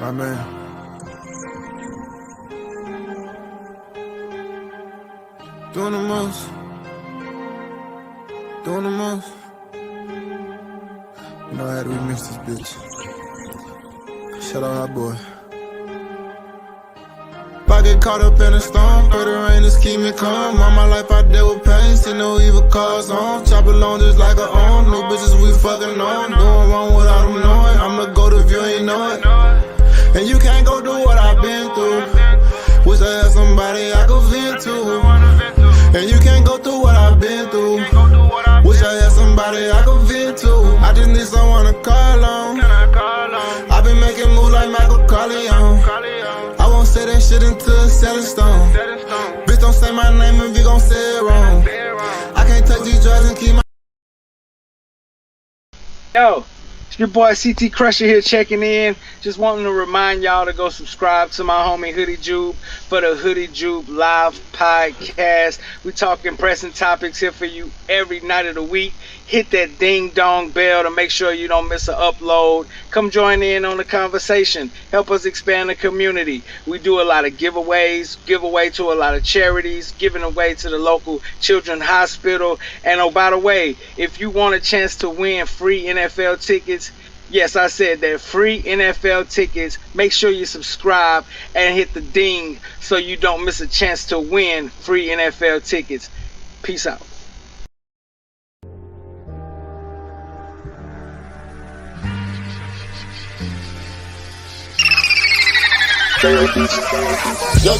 My man. Doing the most. Doing the most. You know I had to remix this bitch. Shout out our boy. If I get caught up in a storm, pray the rain to keep me calm. All my life I deal with pain, see no evil cause on. Chop along just like a on. No bitches we fucking on. Doing wrong without them knowing. I'm the GOAT if you ain't know it. And you can't go do what I've been through. Wish I had somebody I could vent to. And you can't go through what I've been through. Wish I had somebody I could vent to. I just need someone to call on. I've been making moves like Michael Corleone. I won't say that shit until it's set in stone. Bitch, don't say my name if you gon' say it wrong. I can't touch these drugs and keep my... Yo, it's your boy CT Crusher here checking in. Just wanting to remind y'all to go subscribe to my homie Hoodie Jube for the Hoodie Jube live podcast. We talking pressing topics here for you every night of the week. Hit that ding dong bell to make sure you don't miss an upload. Come join in on the conversation. Help us expand the community. We do a lot of giveaways, give away to a lot of charities, giving away to the local children's hospital. And oh, by the way, if you want a chance to win free NFL tickets, yes, I said that, free NFL tickets, make sure you subscribe and hit the ding so you don't miss a chance to win free NFL tickets. Peace out. Your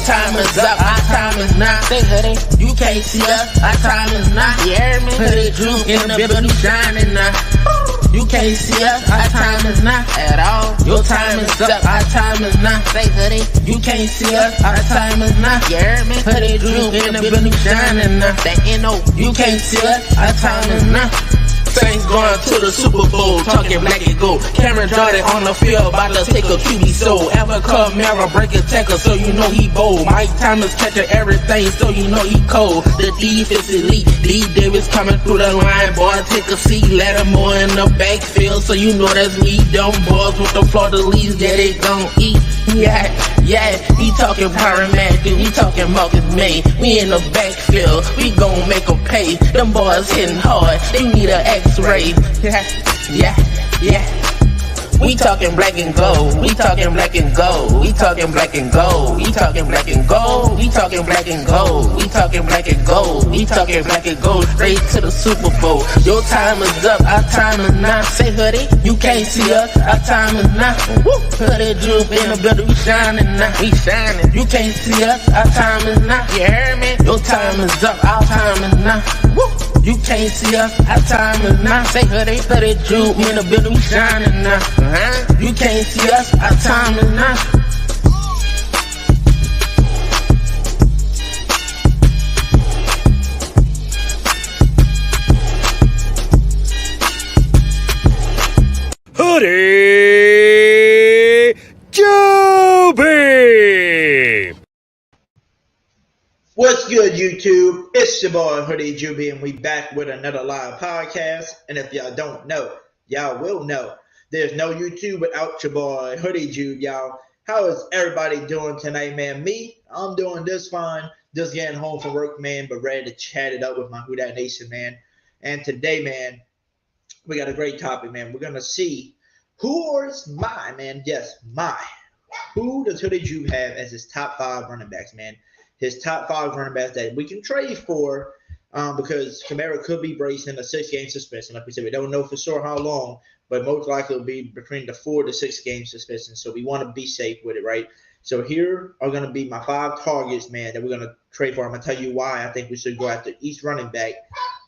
time is up, our time is now. Say Hoodie, you can't see us, our time is now. You hear me? Hoodie Jube in the building shining now. You can't see us, our time is not at all. Your time is up, our time is not. Say Hoodie, you can't see us, our time is not. You hear me? Hoodie Jube in the building shining now. That NO, you can't see us, our time is not. Saints going to the Super Bowl, talking black and gold. Cameron Jordan on the field, about to take a QB soul. Ever Kamara break a tackle, so you know he bold. Mike Thomas catching everything, so you know he cold. The defense elite, D. Davis coming through the line. Boy, take a seat, let him more in the backfield, so you know that's me. Them boys with the Florida leaves, yeah, they gon' eat. Yeah, we talking pyromatic, we talking Marcus May. We in the backfield, we gon' make them pay. Them boys hitting hard, they need an X-ray. Yeah. We talking black and gold. We talking black and gold. We talking black and gold. We talking black and gold. We talking black and gold. We talking black and gold. We talking black and gold. Straight to the Super Bowl. Your time is up. Our time is now. Say Hoodie, you can't see us. Our time is now. Woo. Hoodie Jube in the building. We shining now. We shining. You can't see us. Our time is now. You hear me? Your time is up. Our time is now. Woo. You can't see us, our time is now. Say Hoodie, Hoodie Jube in the building, we shining now. You can't see us, our time is now. Hoodie Jube! What's good, YouTube? It's your boy Hoodie Jube, and we back with another live podcast. And if y'all don't know, y'all will know. There's no YouTube without your boy Hoodie Jube, y'all. How is everybody doing tonight, man? I'm doing just fine. Just getting home from work, man, but ready to chat it up with my Hoodie Nation, man. And today, man, we got a great topic, man. We're gonna see who does Hoodie Jube have as his top 5 running backs, man. His top 5 running backs that we can trade for because Kamara could be bracing a 6-game suspension. Like we said, we don't know for sure how long, but most likely it'll be between the 4 to 6 game suspension. So we want to be safe with it, right? So here are going to be my 5 targets, man, that we're going to trade for. I'm going to tell you why I think we should go after each running back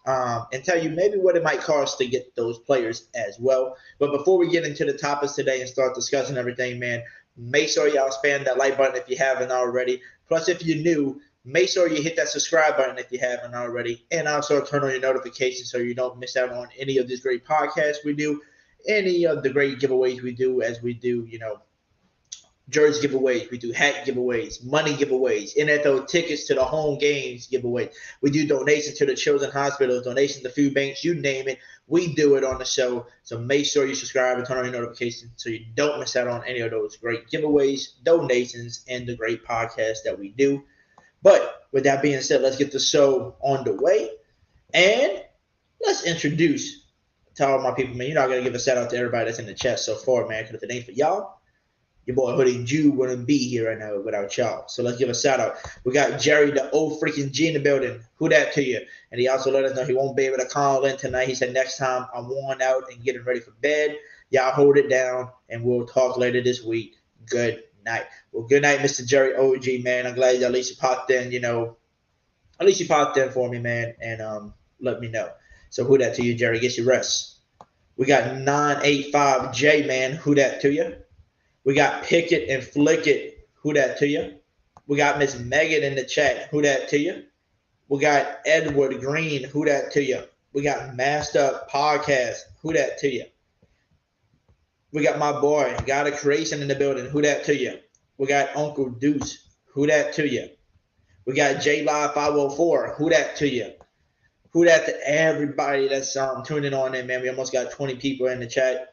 and tell you maybe what it might cost to get those players as well. But before we get into the topics today and start discussing everything, man, make sure y'all spam that like button if you haven't already. Plus, if you're new, make sure you hit that subscribe button if you haven't already. And also turn on your notifications so you don't miss out on any of these great podcasts we do, any of the great giveaways we do as we do, jersey giveaways. We do hat giveaways, money giveaways, NFL tickets to the home games giveaways. We do donations to the children's hospitals, donations to food banks, you name it. We do it on the show. So make sure you subscribe and turn on your notifications so you don't miss out on any of those great giveaways, donations, and the great podcasts that we do. But with that being said, let's get the show on the way. And let's introduce to all my people, man. You know, I got to give a shout out to everybody that's in the chat so far, man, because if it ain't for y'all, your boy Hoodie Jube wouldn't be here right now without y'all. So let's give a shout out. We got Jerry, the old freaking G in the building. Who that to you? And he also let us know he won't be able to call in tonight. He said next time I'm worn out and getting ready for bed. Y'all hold it down, and we'll talk later this week. Good night. Well, good night, Mr. Jerry OG, man. I'm glad at least you popped in, at least you popped in for me, man, and let me know. So who that to you, Jerry? Get your rest. We got 985J, man. Who that to you? We got Pick It and Flick It. Who that to you? We got Miss Megan in the chat. Who that to you? We got Edward Green. Who that to you? We got Master Up Podcast. Who that to you? We got my boy, God of Creation in the building. Who that to you? We got Uncle Deuce. Who that to you? We got J Live 504. Who that to you? Who that to everybody that's tuning on in, man? We almost got 20 people in the chat.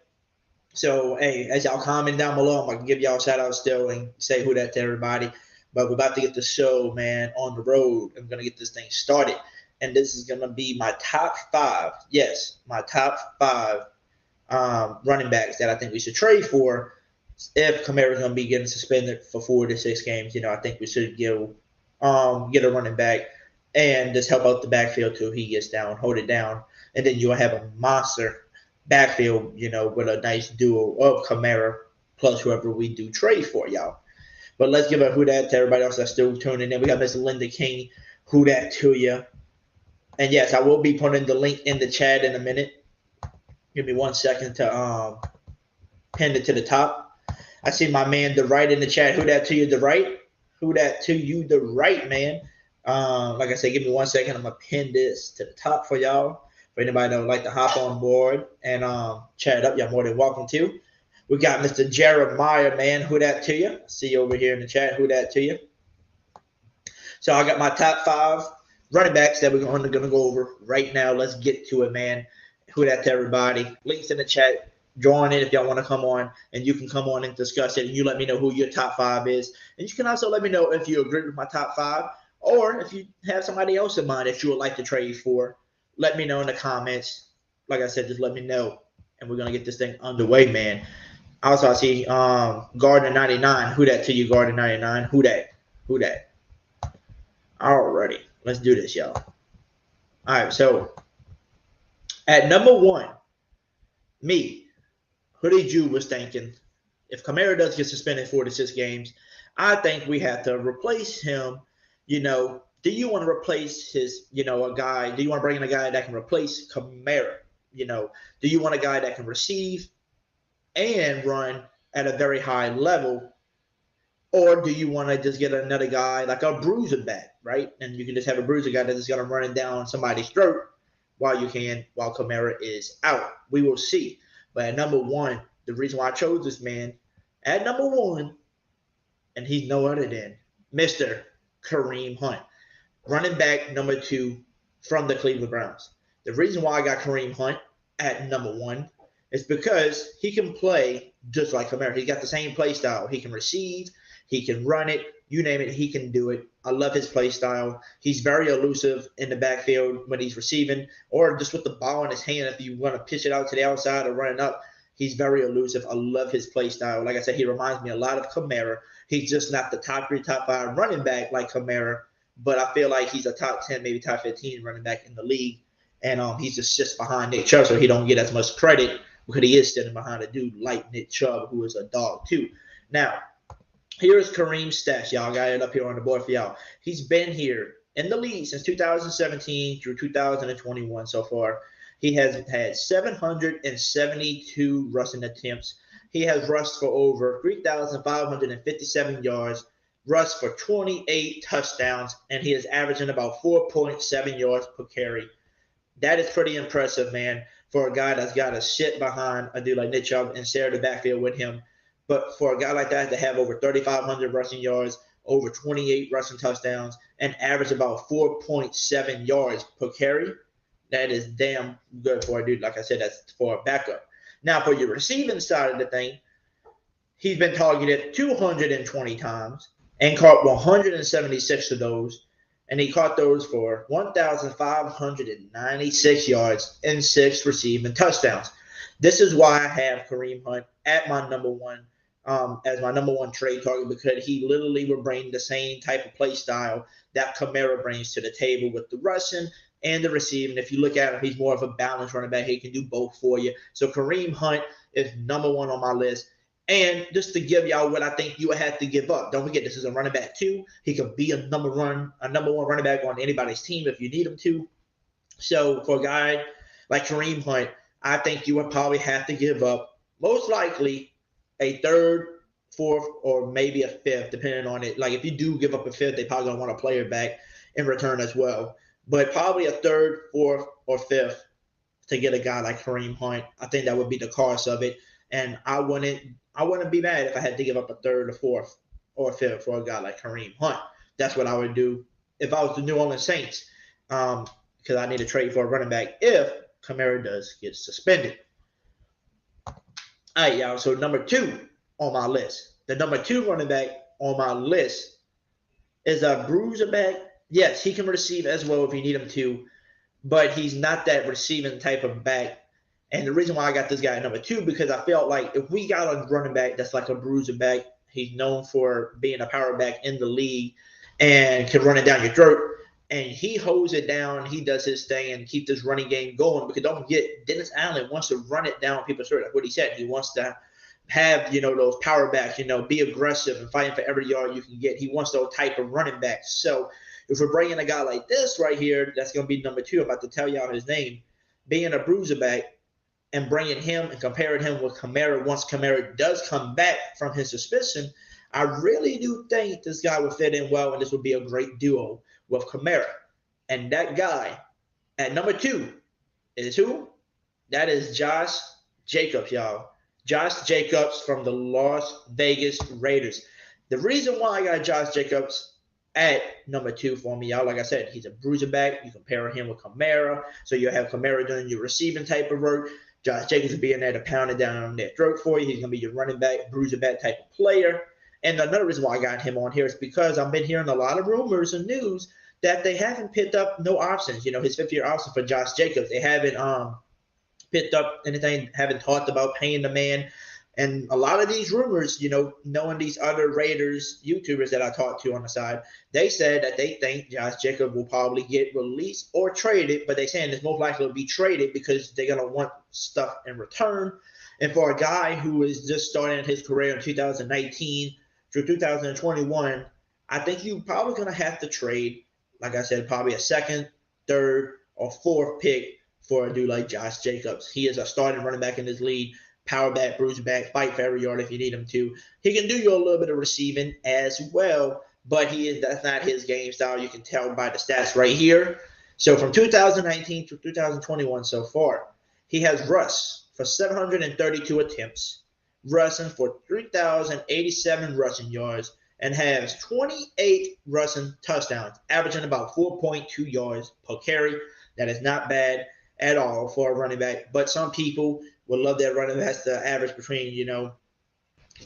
So, hey, as y'all comment down below, I'm going to give y'all a shout out still and say who that to everybody. But we're about to get the show, man, on the road. I'm going to get this thing started. And this is going to be my top 5. Yes, my top 5 running backs that I think we should trade for if Kamara's going to be getting suspended for 4 to 6 games. I think we should get a running back and just help out the backfield till he gets down, hold it down. And then you'll have a monster backfield, with a nice duo of Kamara plus whoever we do trade for, y'all. But let's give a who that to everybody else that's still tuning in. We got Miss Linda King, who that to you. And yes, I will be putting the link in the chat in a minute. Give me 1 second to pin it to the top. I see my man, the right in the chat. Who that to you, the right? Who that to you, the right, man? Like I said, give me 1 second. I'm going to pin this to the top for y'all. For anybody that would like to hop on board and chat up, y'all more than welcome to. We got Mr. Jeremiah, man. Who that to you? I see you over here in the chat. Who that to you? So I got my top 5 running backs that we're going to go over right now. Let's get to it, man. Who that to everybody? Links in the chat. Join in if y'all want to come on, and you can come on and discuss it, and you let me know who your top 5 is. And you can also let me know if you agree with my top 5 or if you have somebody else in mind that you would like to trade for. Let me know in the comments. Like I said, just let me know, and we're going to get this thing underway, man. Also, I see Gardner 99. Who that to you, Gardner 99? Who that? Who that? Alrighty. Let's do this, y'all. All right, so at number 1, me, Hoodie Jube was thinking, if Kamara does get suspended 4 to 6 games, I think we have to replace him. Do you want to replace a guy? Do you want to bring in a guy that can replace Kamara? Do you want a guy that can receive and run at a very high level? Or do you want to just get another guy like a bruiser back, right? And you can just have a bruiser guy that's just going to run it down somebody's throat while Kamara is out. We will see. But at number 1, the reason why I chose this man at number 1, and he's no other than Mr. Kareem Hunt, running back number 2 from the Cleveland Browns. The reason why I got Kareem Hunt at number 1 is because he can play just like Kamara. He's got the same play style. He can receive, he can run it, you name it, he can do it. I love his play style. He's very elusive in the backfield when he's receiving or just with the ball in his hand. If you want to pitch it out to the outside or run it up, he's very elusive. I love his play style. Like I said, he reminds me a lot of Kamara. He's just not the top 3, top 5 running back like Kamara, but I feel like he's a top 10, maybe top 15 running back in the league. And he's just behind Nick Chubb, so he don't get as much credit because he is sitting behind a dude like Nick Chubb, who is a dog too. Now, here's Kareem's stats, y'all. Got it up here on the board for y'all. He's been here in the league since 2017 through 2021 so far. He has had 772 rushing attempts. He has rushed for over 3,557 yards, rushed for 28 touchdowns, and he is averaging about 4.7 yards per carry. That is pretty impressive, man, for a guy that's got to sit behind a dude like Nick Chubb and share the backfield with him. But for a guy like that to have over 3,500 rushing yards, over 28 rushing touchdowns, and average about 4.7 yards per carry, that is damn good for a dude. Like I said, that's for a backup. Now, for your receiving side of the thing, he's been targeted 220 times and caught 176 of those. And he caught those for 1,596 yards and 6 receiving touchdowns. This is why I have Kareem Hunt at my number one, as my number one trade target, because he literally will bring the same type of play style that Kamara brings to the table with the rushing and the receiving. If you look at him, he's more of a balanced running back. He can do both for you. So Kareem Hunt is number one on my list. And just to give y'all what I think you would have to give up. Don't forget, this is a running back too. He can be a number one running back on anybody's team if you need him to. So for a guy like Kareem Hunt, I think you would probably have to give up most likely a third, fourth, or maybe a fifth, depending on it. Like if you do give up a fifth, they probably gonna want a player back in return as well. But probably a third, fourth, or fifth to get a guy like Kareem Hunt. I think that would be the cost of it. And I wouldn't be mad if I had to give up a third or fourth or fifth for a guy like Kareem Hunt. That's what I would do if I was the New Orleans Saints, because I need to trade for a running back if Kamara does get suspended. All right, y'all. So number 2 on my list. The number 2 running back on my list is a bruiser back. Yes, he can receive as well if you need him to, but he's not that receiving type of back. And the reason why I got this guy at number 2, because I felt like if we got a running back that's like a bruiser back, he's known for being a power back in the league and can run it down your throat, and he holds it down, he does his thing and keep this running game going. Because don't forget, Dennis Allen wants to run it down people's throat. Like what he said, he wants to have, those power backs, be aggressive and fighting for every yard you can get. He wants those type of running backs. So if we're bringing a guy like this right here, that's going to be number 2. I'm about to tell y'all his name, being a bruiser back, and bringing him and comparing him with Kamara once Kamara does come back from his suspension, I really do think this guy will fit in well, and this would be a great duo with Kamara. And that guy at number 2 is who? That is Josh Jacobs, y'all. Josh Jacobs from the Las Vegas Raiders. The reason why I got Josh Jacobs at number 2 for me, y'all, like I said, he's a bruiser back. You compare him with Kamara, so you have Kamara doing your receiving type of work. Josh Jacobs will be in there to pound it down on their throat for you. He's going to be your running back, bruiser back type of player. And another reason why I got him on here is because I've been hearing a lot of rumors and news that they haven't picked up no options. His 5th-year option for Josh Jacobs. They haven't picked up anything, haven't talked about paying the man. And a lot of these rumors, knowing these other Raiders YouTubers that I talked to on the side, they said that they think Josh Jacobs will probably get released or traded, but they're saying it's most likely to be traded because they're going to want stuff in return. And for a guy who is just starting his career in 2019 through 2021, I think you're probably going to have to trade, like I said, probably a 2nd, 3rd, or 4th pick for a dude like Josh Jacobs. He is a starting running back in this league. Power back, bruiser back, fight for every yard if you need him to. He can do you a little bit of receiving as well, but that's not his game style. You can tell by the stats right here. So from 2019 to 2021 so far, he has rushed for 732 attempts, rushing for 3,087 rushing yards, and has 28 rushing touchdowns, averaging about 4.2 yards per carry. That is not bad at all for a running back, but some people would love that running back to average between,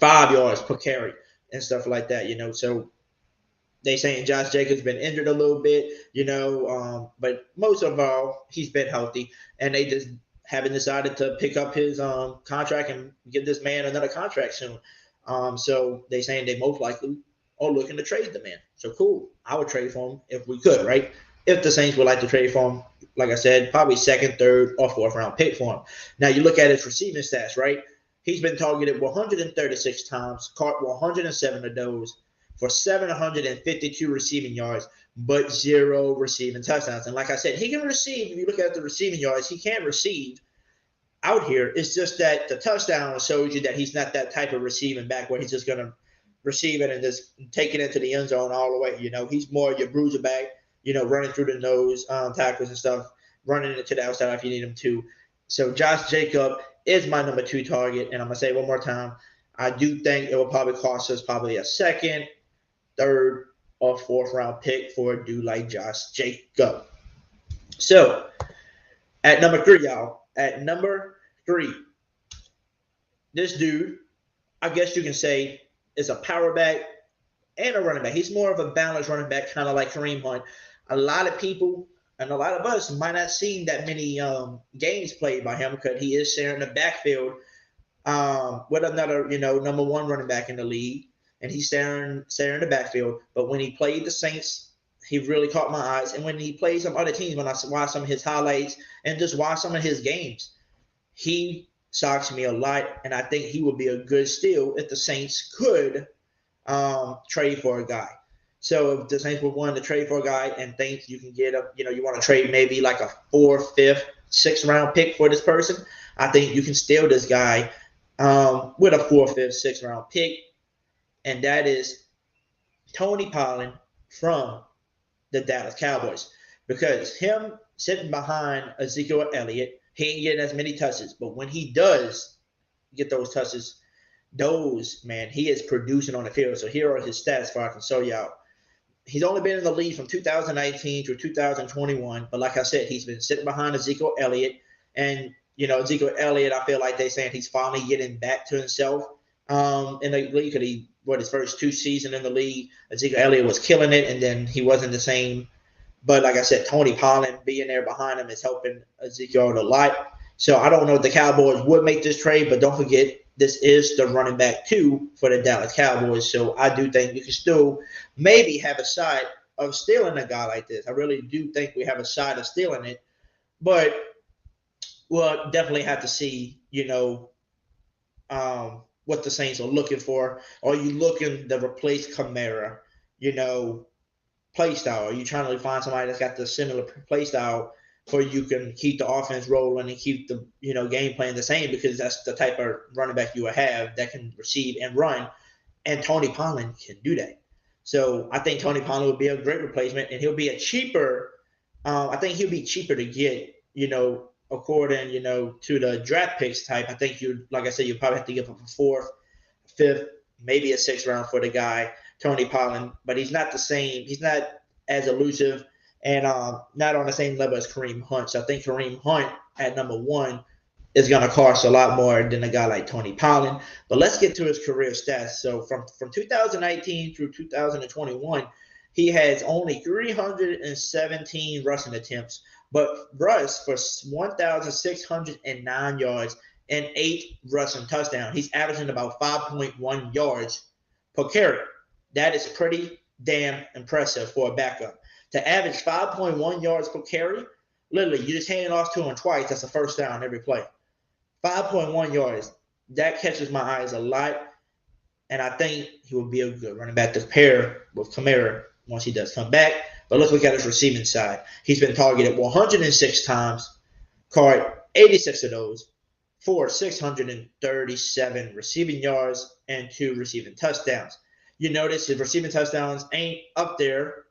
5 yards per carry and stuff like that, So they saying Josh Jacobs been injured a little bit, but most of all, he's been healthy. And they just haven't decided to pick up his contract and give this man another contract soon. So they saying they most likely are looking to trade the man. So cool. I would trade for him if we could, right? If the Saints would like to trade for him, like I said, probably 2nd, 3rd, or 4th round pick for him. Now you look at his receiving stats, right? He's been targeted 136 times, caught 107 of those for 752 receiving yards, but 0 receiving touchdowns. And like I said, he can receive. If you look at the receiving yards, he can receive out here. It's just that the touchdown shows you that he's not that type of receiving back where he's just going to receive it and just take it into the end zone all the way. He's more your bruiser back, running through the nose, tackles and stuff, running it to the outside if you need him to. So Josh Jacobs is my number 2 target. And I'm going to say it one more time. I do think it will probably cost us probably a second, third, or fourth round pick for a dude like Josh Jacobs. So at number 3, y'all. At number 3, this dude, I guess you can say, is a power back and a running back. He's more of a balanced running back, kind of like Kareem Hunt. A lot of people and a lot of us might not see that many games played by him because he is sharing the backfield with another, number 1 running back in the league, and he's sharing the backfield. But when he played the Saints, he really caught my eyes. And when he plays some other teams, when I watch some of his highlights and just watch some of his games, he shocks me a lot. And I think he would be a good steal if the Saints could trade for a guy. So if the Saints were willing to trade for a guy and think you can get you want to trade maybe like a 4th, 5th, 6th round pick for this person, I think you can steal this guy with a 4th, 5th, 6th round pick. And that is Tony Pollard from the Dallas Cowboys. Because him sitting behind Ezekiel Elliott, he ain't getting as many touches. But when he does get those touches, he is producing on the field. So here are his stats for I can show you out. He's only been in the league from 2019 through 2021. But like I said, he's been sitting behind Ezekiel Elliott. And, Ezekiel Elliott, I feel like they're saying he's finally getting back to himself in the league. Because his first 2 seasons in the league, Ezekiel Elliott was killing it, and then he wasn't the same. But like I said, Tony Pollard being there behind him is helping Ezekiel a lot. So I don't know if the Cowboys would make this trade, but don't forget, this is the running back 2 for the Dallas Cowboys. So I do think you can still maybe have a shot of stealing a guy like this. I really do think we have a shot of stealing it. But we'll definitely have to see, what the Saints are looking for. Are you looking to replace Kamara, play style? Are you trying to find somebody that's got the similar play style so you can keep the offense rolling and keep the game plan the same, because that's the type of running back you will have that can receive and run, and Tony Pollard can do that. So I think Tony Pollard would be a great replacement, and he'll be a cheaper. I think he'll be cheaper to get, according to the draft picks type. I think you probably have to give up a 4th, 5th, maybe a 6th round for the guy Tony Pollard, but he's not the same. He's not as elusive and not on the same level as Kareem Hunt. So I think Kareem Hunt at number 1 is going to cost a lot more than a guy like Tony Pollard. But let's get to his career stats. So from 2019 through 2021, he has only 317 rushing attempts, but rushed for 1,609 yards and 8 rushing touchdowns. He's averaging about 5.1 yards per carry. That is pretty damn impressive for a backup. To average 5.1 yards per carry, literally, you just hand it off to him twice. That's a first down every play. 5.1 yards. That catches my eyes a lot. And I think he will be a good running back to pair with Kamara once he does come back. But let's look at his receiving side. He's been targeted 106 times, caught 86 of those, for 637 receiving yards and 2 receiving touchdowns. You notice his receiving touchdowns ain't up there,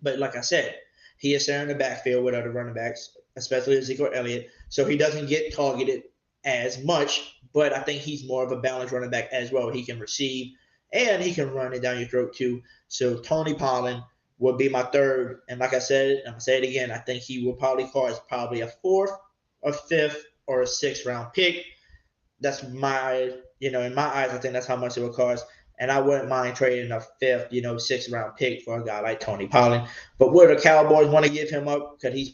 but like I said, he is sharing the backfield with other running backs, especially Ezekiel Elliott, so he doesn't get targeted as much, but I think he's more of a balanced running back as well. He can receive and he can run it down your throat too. So Tony Pollard will be my 3rd, and like I said, I'm going to say it again, I think he will probably cost probably a 4th, a 5th, or a 6th round pick. That's my, in my eyes, I think that's how much it will cost. And I wouldn't mind trading a 5th, 6th round pick for a guy like Tony Pollard. But would the Cowboys want to give him up because he's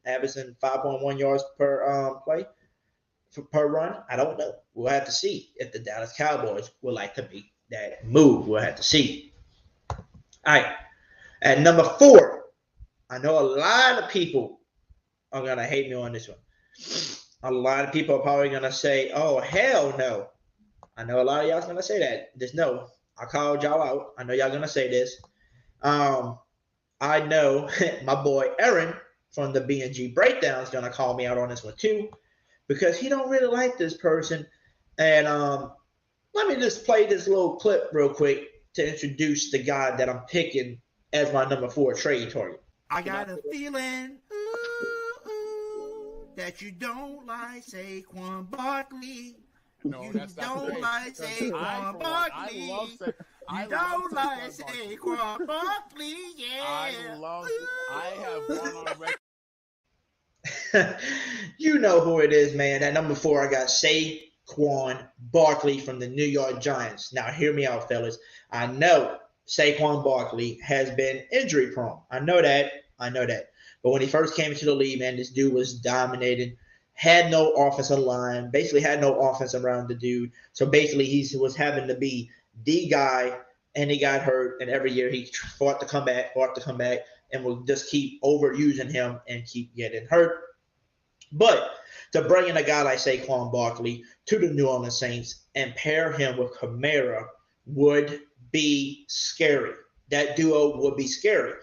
averaging 5.1 yards per play, per run? I don't know. We'll have to see if the Dallas Cowboys would like to make that move. We'll have to see. All right. At number 4, I know a lot of people are going to hate me on this one. A lot of people are probably going to say, oh, hell no. I know a lot of y'all going to say that. Just know, I called y'all out. I know y'all going to say this. I know my boy Aaron from the B&G Breakdown is going to call me out on this one too, because he don't really like this person. And let me just play this little clip real quick to introduce the guy that I'm picking as my number 4 trade target. I got a feeling that you don't like Saquon Barkley. No, that's not the Don't case. like 'Cause Saquon I Barkley. love Saquon. I Don't love like Saquon Barkley. Saquon Barkley. Yeah. I have gone on record. You know who it is, man. At number 4, I got Saquon Barkley from the New York Giants. Now, hear me out, fellas. I know Saquon Barkley has been injury prone. I know that. But when he first came into the league, man, this dude was dominating. Had no offensive line. Basically, had no offense around the dude. So basically, he was having to be the guy, and he got hurt. And every year, he fought to come back, and will just keep overusing him and keep getting hurt. But to bring in a guy like Saquon Barkley to the New Orleans Saints and pair him with Kamara would be scary. That duo would be scary.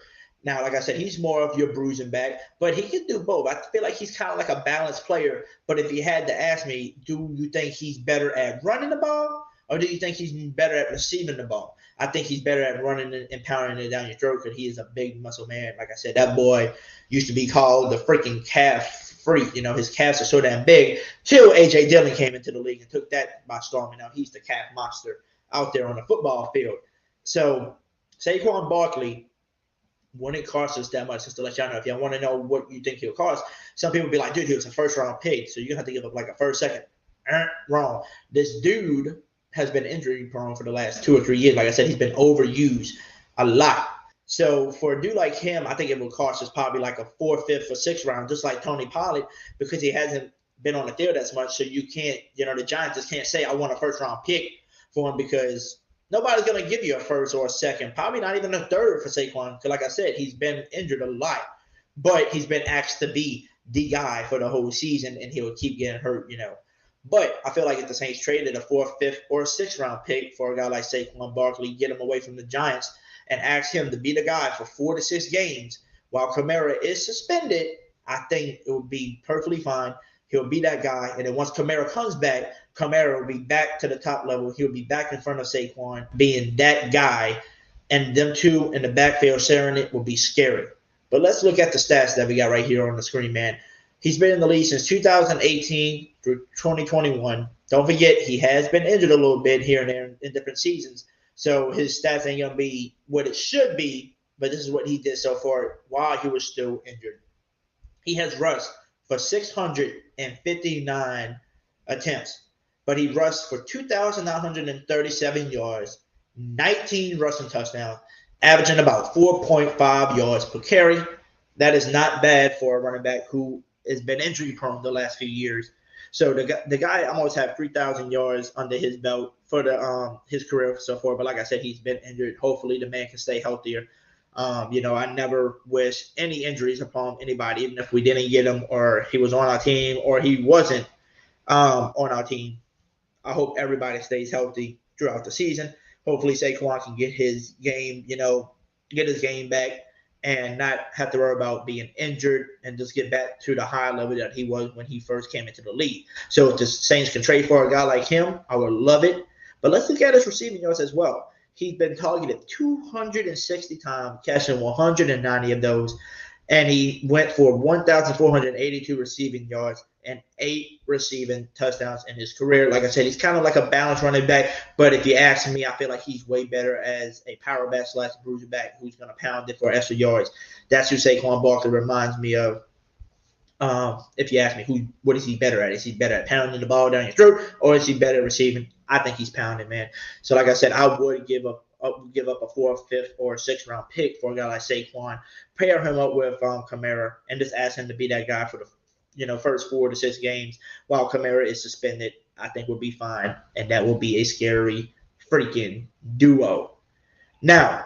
Now, like I said, he's more of your bruising back, but he can do both. I feel like he's kind of like a balanced player. But if you had to ask me, do you think he's better at running the ball, or do you think he's better at receiving the ball? I think he's better at running and pounding it down your throat because he is a big muscle man. Like I said, that boy used to be called the freaking calf freak. You know, his calves are so damn big. Till A.J. Dillon came into the league and took that by storm. And now he's the calf monster out there on the football field. So Saquon Barkley wouldn't cost us that much. Just to let y'all know, if y'all want to know what you think he'll cost, some people be like, dude, he was a first-round pick, so you're going to have to give up like a first, second. Wrong. This dude has been injury prone for the last 2 or 3 years. Like I said, he's been overused a lot. So for a dude like him, I think it will cost us probably like a 4th, 5th, or 6th round, just like Tony Pollard, because he hasn't been on the field as much. So you can't, the Giants just can't say I want a first-round pick for him because nobody's going to give you a first or a second, probably not even a third for Saquon. Because like I said, he's been injured a lot, but he's been asked to be the guy for the whole season, and he'll keep getting hurt, But I feel like if the Saints traded a 4th, 5th, or 6th round pick for a guy like Saquon Barkley, get him away from the Giants, and ask him to be the guy for 4 to 6 games while Kamara is suspended, I think it would be perfectly fine. He'll be that guy. And then once Kamara comes back, Kamara will be back to the top level. He'll be back in front of Saquon, being that guy. And them two in the backfield sharing it will be scary. But let's look at the stats that we got right here on the screen, man. He's been in the league since 2018 through 2021. Don't forget, he has been injured a little bit here and there in different seasons. So his stats ain't going to be what it should be, but this is what he did so far while he was still injured. He has rushed for 659 attempts, but he rushed for 2,937 yards, 19 rushing touchdowns, averaging about 4.5 yards per carry. That is not bad for a running back who has been injury prone the last few years. So the guy almost had 3,000 yards under his belt for his career so far. But like I said, he's been injured. Hopefully the man can stay healthier. I never wish any injuries upon anybody, even if we didn't get him or he was on our team or he wasn't on our team. I hope everybody stays healthy throughout the season. Hopefully Saquon can get his game, get his game back and not have to worry about being injured and just get back to the high level that he was when he first came into the league. So if the Saints can trade for a guy like him, I would love it. But let's look at his receiving yards as well. He's been targeted 260 times, catching 190 of those. And he went for 1,482 receiving yards and 8 receiving touchdowns in his career. Like I said, he's kind of like a balanced running back. But if you ask me, I feel like he's way better as a power back / bruiser back who's going to pound it for extra yards. That's who Saquon Barkley reminds me of. If you ask me, what is he better at? Is he better at pounding the ball down your throat, or is he better at receiving? I think he's pounding, man. So like I said, I would give up a 4th, 5th, or 6th round pick for a guy like Saquon. Pair him up with Kamara and just ask him to be that guy for the first 4 to 6 games while Kamara is suspended. I think will be fine, and that will be a scary freaking duo. Now,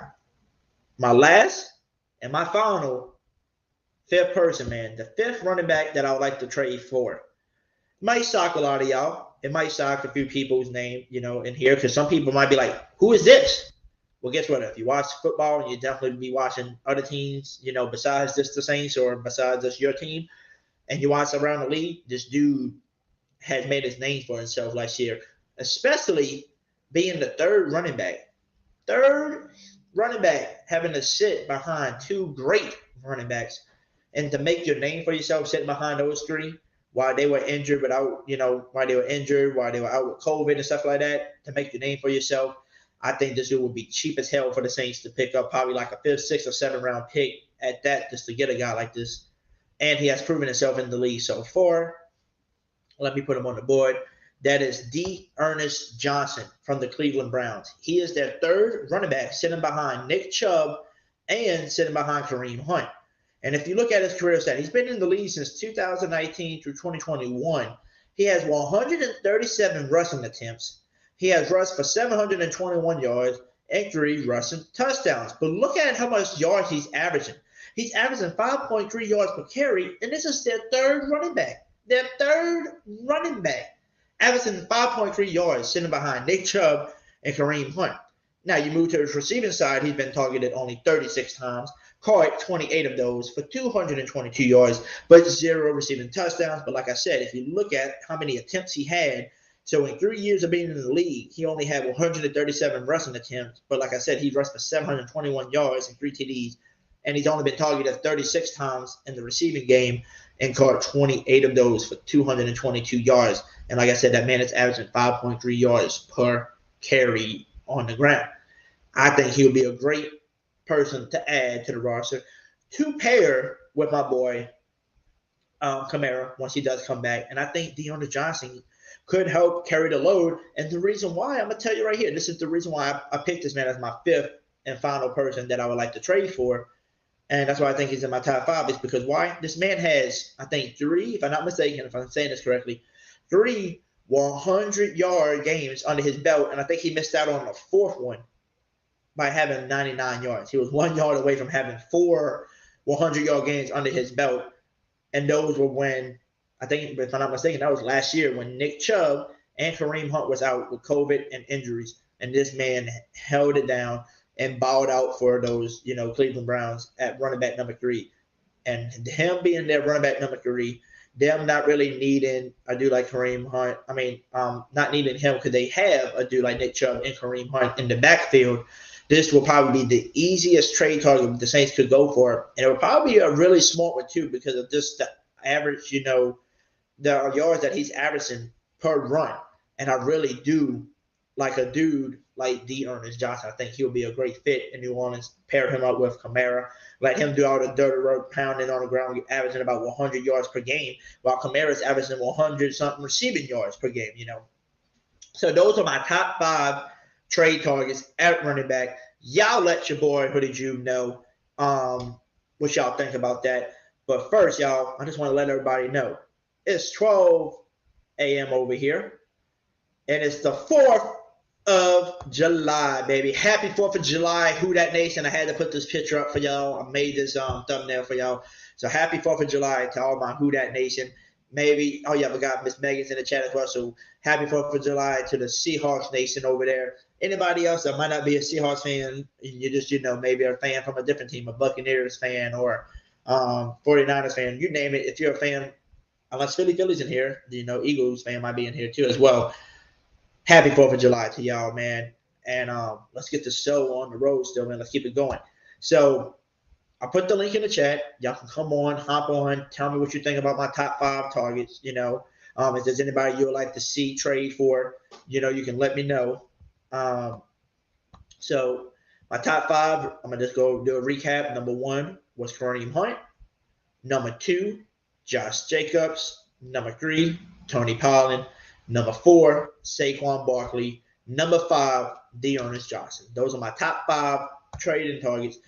my last and my final 5th person, man, the 5th running back that I would like to trade for. Might shock a lot of y'all. It might shock a few people's name, in here, because some people might be like, who is this? Well, guess what? If you watch football, you definitely be watching other teams, besides just the Saints or besides just your team, and you watch around the league, this dude has made his name for himself last year, especially being the 3rd running back. 3rd running back having to sit behind 2 great running backs. And to make your name for yourself sitting behind those 3 while they were injured, while they were out with COVID and stuff like that, to make the name for yourself. I think this dude would be cheap as hell for the Saints to pick up, probably like a 5th, 6th, or 7th round pick at that, just to get a guy like this. And he has proven himself in the league so far. Let me put him on the board. That is D. Ernest Johnson from the Cleveland Browns. He is their 3rd running back, sitting behind Nick Chubb and sitting behind Kareem Hunt. And if you look at his career stat, he's been in the league since 2019 through 2021. He has 137 rushing attempts. He has rushed for 721 yards and 3 rushing touchdowns. But look at how much yards he's averaging. He's averaging 5.3 yards per carry, and this is their 3rd running back. Their 3rd running back, averaging 5.3 yards, sitting behind Nick Chubb and Kareem Hunt. Now, you move to his receiving side, he's been targeted only 36 times, caught 28 of those for 222 yards, but 0 receiving touchdowns. But like I said, if you look at how many attempts he had, so in 3 years of being in the league, he only had 137 rushing attempts. But like I said, he rushed for 721 yards and 3 TDs, and he's only been targeted 36 times in the receiving game and caught 28 of those for 222 yards. And like I said, that man is averaging 5.3 yards per carry on the ground. I think he'll be a great person to add to the roster to pair with my boy Kamara once he does come back. And I think Deontay Johnson could help carry the load. And the reason why, I'm going to tell you right here, this is the reason why I picked this man as my 5th and final person that I would like to trade for. And that's why I think he's in my top 5, is because why? This man has, I think, 3, if I'm not mistaken, if I'm saying this correctly, 3 100-yard games under his belt. And I think he missed out on the 4th one by having 99 yards. He was 1 yard away from having 4 100-yard games under his belt. And those were when, I think, if I'm not mistaken, that was last year when Nick Chubb and Kareem Hunt was out with COVID and injuries. And this man held it down and balled out for those, Cleveland Browns at running back number 3. And him being their running back number 3, them not really needing a dude like Kareem Hunt. Not needing him because they have a dude like Nick Chubb and Kareem Hunt in the backfield. This will probably be the easiest trade target the Saints could go for. And it would probably be a really smart one, too, because of just the average, the yards that he's averaging per run. And I really do like a dude like D. Ernest Johnson. I think he'll be a great fit in New Orleans. Pair him up with Kamara. Let him do all the dirty work, pounding on the ground, averaging about 100 yards per game, while Kamara's averaging 100-something receiving yards per game, So those are my top 5 trade targets at running back. Y'all let your boy Hoodie Jube know what y'all think about that. But first, y'all, I just want to let everybody know it's 12 a.m. over here, and it's the 4th of July, baby. Happy 4th of July, Who Dat Nation. I had to put this picture up for y'all. I made this thumbnail for y'all. So happy 4th of July to all my Who Dat Nation. Maybe, oh yeah, I forgot Miss Megan's in the chat as well. So happy 4th of July to the Seahawks Nation over there. Anybody else that might not be a Seahawks fan, you just, maybe a fan from a different team, a Buccaneers fan or 49ers fan, you name it. If you're a fan, unless Philly's in here, Eagles fan might be in here too as well. Happy 4th of July to y'all, man. And let's get the show on the road still, man. Let's keep it going. So I put the link in the chat. Y'all can come on, hop on, tell me what you think about my top 5 targets, if there's anybody you would like to see trade for, you can let me know. So my top 5, I'm going to just go do a recap. Number 1 was Kareem Hunt. Number 2, Josh Jacobs. Number 3, Tony Pollard. Number 4, Saquon Barkley. Number 5, D. Ernest Johnson. Those are my top 5 trading targets.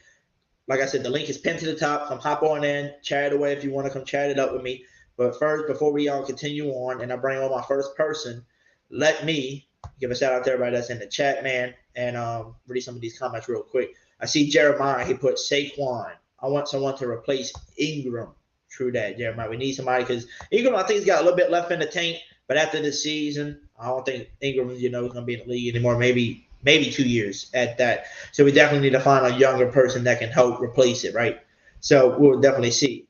Like I said, the link is pinned to the top. Come hop on in, chat away if you want to come chat it up with me. But first, before we all continue on and I bring on my first person, let me give a shout out to everybody that's in the chat, man, and read some of these comments real quick. I see Jeremiah. He put Saquon. I want someone to replace Ingram. True that, Jeremiah. We need somebody because Ingram, I think he's got a little bit left in the tank. But after this season, I don't think Ingram, is going to be in the league anymore. Maybe 2 years at that. So we definitely need to find a younger person that can help replace it, right? So we'll definitely see.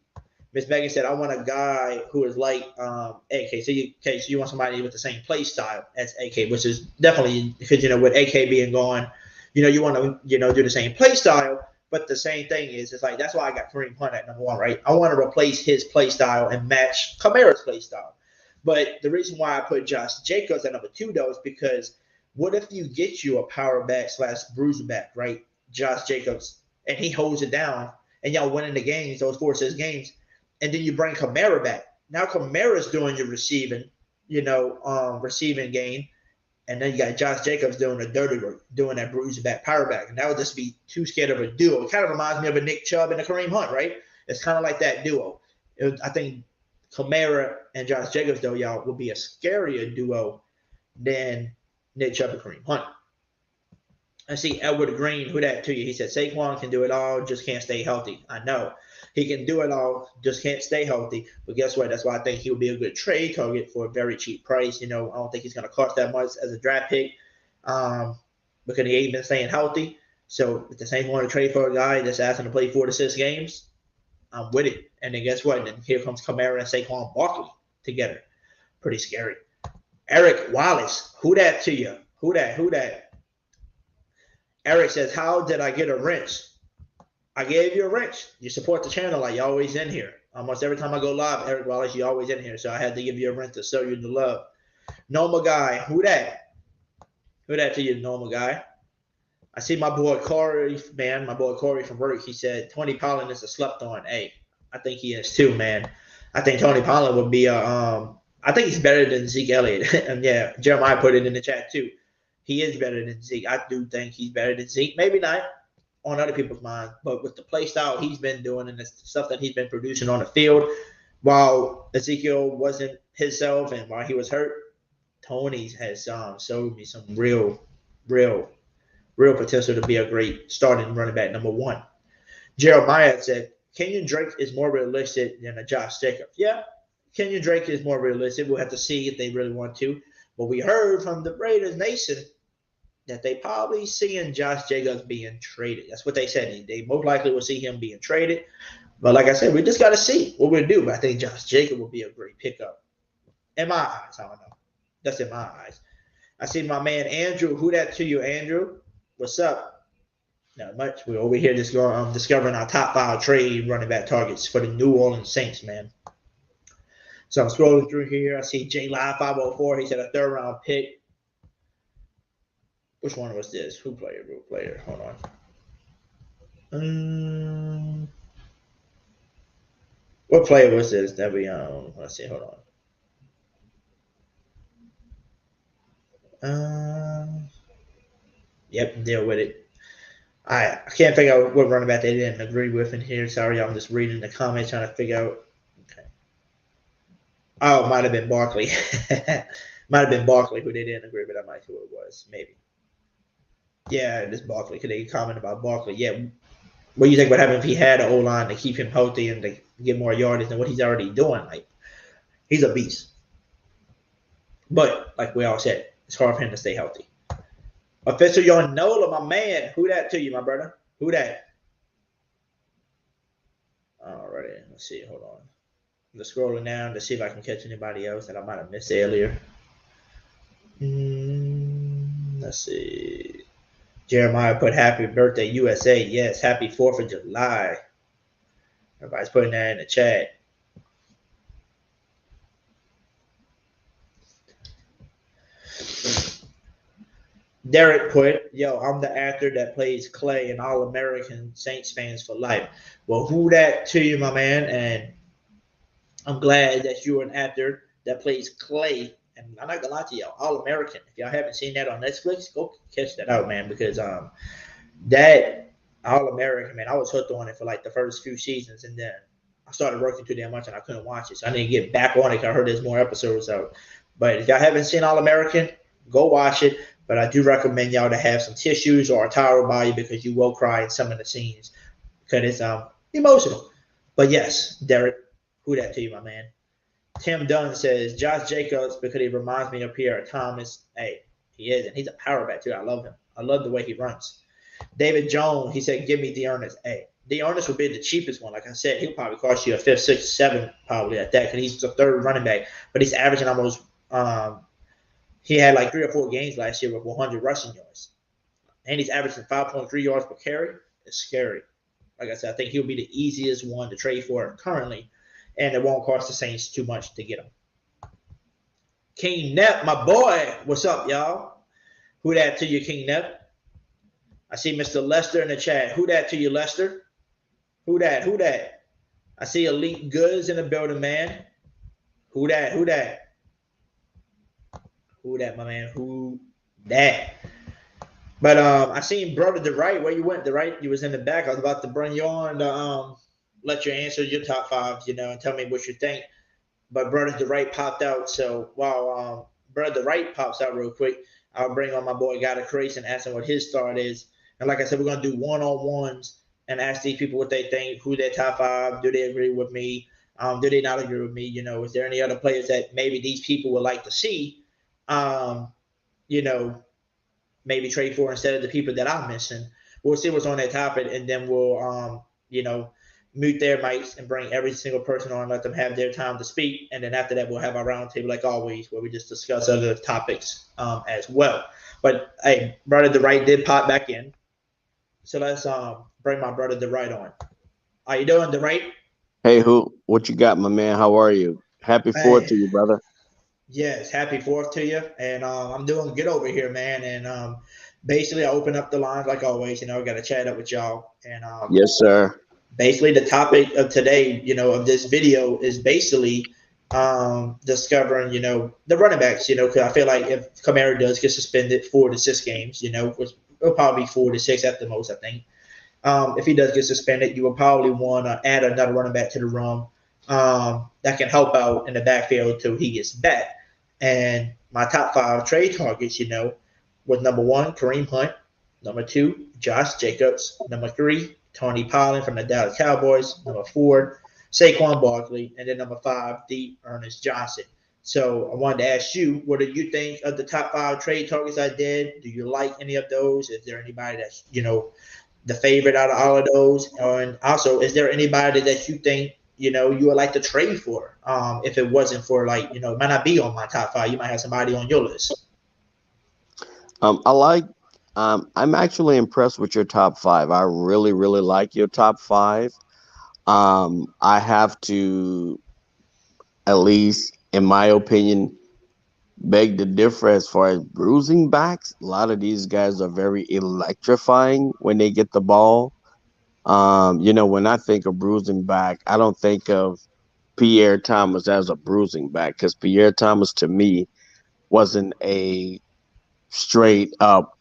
Miss Megan said, I want a guy who is like AK. So you want somebody with the same play style as AK, which is definitely because, with AK being gone, you want to, do the same play style. But the same thing is, it's like that's why I got Kareem Hunt at number 1, right? I want to replace his play style and match Kamara's play style. But the reason why I put Josh Jacobs at number 2, though, is because what if you get you a power back / bruiser back, right? Josh Jacobs, and he holds it down, and y'all winning the games, those 4-6 games, and then you bring Kamara back. Now Kamara's doing your receiving, receiving game, and then you got Josh Jacobs doing the dirty work, doing that bruiser back, power back, and that would just be too scared of a duo. It kind of reminds me of a Nick Chubb and a Kareem Hunt, right? It's kind of like that duo. I think Kamara and Josh Jacobs, though, y'all, will be a scarier duo than Nick Chubb and Kareem Hunt. I see Edward Green, who that to you? He said, Saquon can do it all, just can't stay healthy. I know. He can do it all, just can't stay healthy. But guess what? That's why I think he would be a good trade target for a very cheap price. I don't think he's going to cost that much as a draft pick because he ain't been staying healthy. So if the Saints want to trade for a guy that's asking to play 4 to 6 games, I'm with it. And then guess what? Then here comes Kamara and Saquon Barkley together. Pretty scary. Eric Wallace, who that to you? Who that? Eric says, how did I get a wrench? I gave you a wrench. You support the channel like you're always in here. Almost every time I go live, Eric Wallace, you're always in here. So I had to give you a wrench to show you the love. Normal guy, who that? Who that to you, normal guy? I see my boy Corey, man, from work. He said, Tony Pollard is a slept on. Hey, I think he is too, man. I think Tony Pollard would be I think he's better than Zeke Elliott. And yeah, Jeremiah put it in the chat too. He is better than Zeke. I do think he's better than Zeke. Maybe not on other people's minds, but with the play style he's been doing and the stuff that he's been producing on the field, while Ezekiel wasn't himself and while he was hurt, Tony has showed me some real potential to be a great starting running back number 1. Jeremiah said, Kenyon Drake is more realistic than a Josh Jacobs. Yeah, Kenyon Drake is more realistic. We'll have to see if they really want to. But we heard from the Raiders Nation that they probably seeing Josh Jacobs being traded. That's what they said. They most likely will see him being traded. But like I said, we just got to see what we'll do. But I think Josh Jacobs will be a great pickup. In my eyes, I don't know. That's in my eyes. I see my man Andrew. Who that to you, Andrew? What's up? Not much. We're over here just going discovering our top 5 trade running back targets for the New Orleans Saints, man. So I'm scrolling through here. I see J Live 504. He said a 3rd round pick. Which one was this? Who player? Hold on. What player was this that we let's see, hold on. Yep, deal with it. I can't figure out what running back they didn't agree with in here. Sorry, I'm just reading the comments trying to figure out. Okay. Oh, it might have been Barkley. Might have been Barkley who they didn't agree with. I might see who it was. Maybe. Yeah, this Barkley. Could they comment about Barkley? Yeah. What do you think would happen if he had an O-line to keep him healthy and to get more yardage than what he's already doing? Like, he's a beast. But, like we all said, it's hard for him to stay healthy. Official Yonola, my man. Who that to you, my brother? Who that? Alrighty, let's see. Hold on. I'm just scrolling down to see if I can catch anybody else that I might have missed earlier. Let's see. Jeremiah put happy birthday USA. Yes, happy 4th of July. Everybody's putting that in the chat. Derek put, yo, I'm the actor that plays Clay in All-American Saints fans for life. Well, who that to you, my man? And I'm glad that you're an actor that plays Clay. And I'm not going to lie to y'all, All-American. If y'all haven't seen that on Netflix, go catch that out, man, because that All-American, man, I was hooked on it for like the first few seasons, and then I started working too damn much and I couldn't watch it. So I need to get back on it because I heard there's more episodes out. But if y'all haven't seen All-American, go watch it. But I do recommend y'all to have some tissues or a towel by you because you will cry in some of the scenes because it's emotional. But yes, Derek, who that to you, my man? Tim Dunn says, Josh Jacobs, because he reminds me of Pierre Thomas. Hey, he is, and he's a power back too. I love him. I love the way he runs. David Jones, he said, give me DeErnest. Hey, DeErnest would be the cheapest one. Like I said, he'll probably cost you a 5th, 6th, 7th probably at that because he's the 3rd running back. But he's averaging almost he had like 3 or 4 games last year with 100 rushing yards. And he's averaging 5.3 yards per carry. It's scary. Like I said, I think he'll be the easiest one to trade for currently, and it won't cost the Saints too much to get him. King Nep, my boy, what's up, y'all? Who that to you, King Nep? I see Mr. Lester in the chat. Who that to you, Lester? Who that? Who that? I see Elite Goods in the building, man. Who that? Who that? Who that, my man? Who that? But I seen brother the right. Where you went, the right? You was in the back. I was about to bring you on to let you answer your top five, and tell me what you think. But brother the right popped out. So while brother the right pops out real quick, I'll bring on my boy Got a Craze and ask him what his start is. And like I said, we're gonna do one-on-ones and ask these people what they think, who their top five, do they agree with me, do they not agree with me? Is there any other players that maybe these people would like to see? Maybe trade for instead of the people that I'm missing. We'll see what's on that topic, and then we'll, mute their mics and bring every single person on, let them have their time to speak. And then after that, we'll have our roundtable like always, where we just discuss other topics as well. But, hey, brother the right did pop back in. So let's bring my brother the right on. How you doing, the right? Hey, what you got, my man? How are you? Happy 4th to you, brother. Yes, happy 4th to you. And I'm doing good over here, man. And basically, I open up the lines like always. I got to chat up with y'all. And yes, sir. Basically, the topic of today, of this video is basically discovering, the running backs, because I feel like if Kamara does get suspended 4 to 6 games, which will probably be 4 to 6 at the most, I think. If he does get suspended, you will probably want to add another running back to the room that can help out in the backfield until he gets back. And my top 5 trade targets, was number 1, Kareem Hunt, number 2, Josh Jacobs, number 3, Tony Pollard from the Dallas Cowboys, number 4, Saquon Barkley, and then number 5, D. Ernest Johnson. So I wanted to ask you, what do you think of the top 5 trade targets I did? Do you like any of those? Is there anybody that's, the favorite out of all of those? And also, is there anybody that you think, you would like to trade for? If it wasn't for it might not be on my top 5. You might have somebody on your list. I'm actually impressed with your top 5. I really, really like your top 5. I have to, at least in my opinion, beg to differ as far as bruising backs. A lot of these guys are very electrifying when they get the ball. When I think of bruising back, I don't think of Pierre Thomas as a bruising back, because Pierre Thomas to me wasn't a straight up,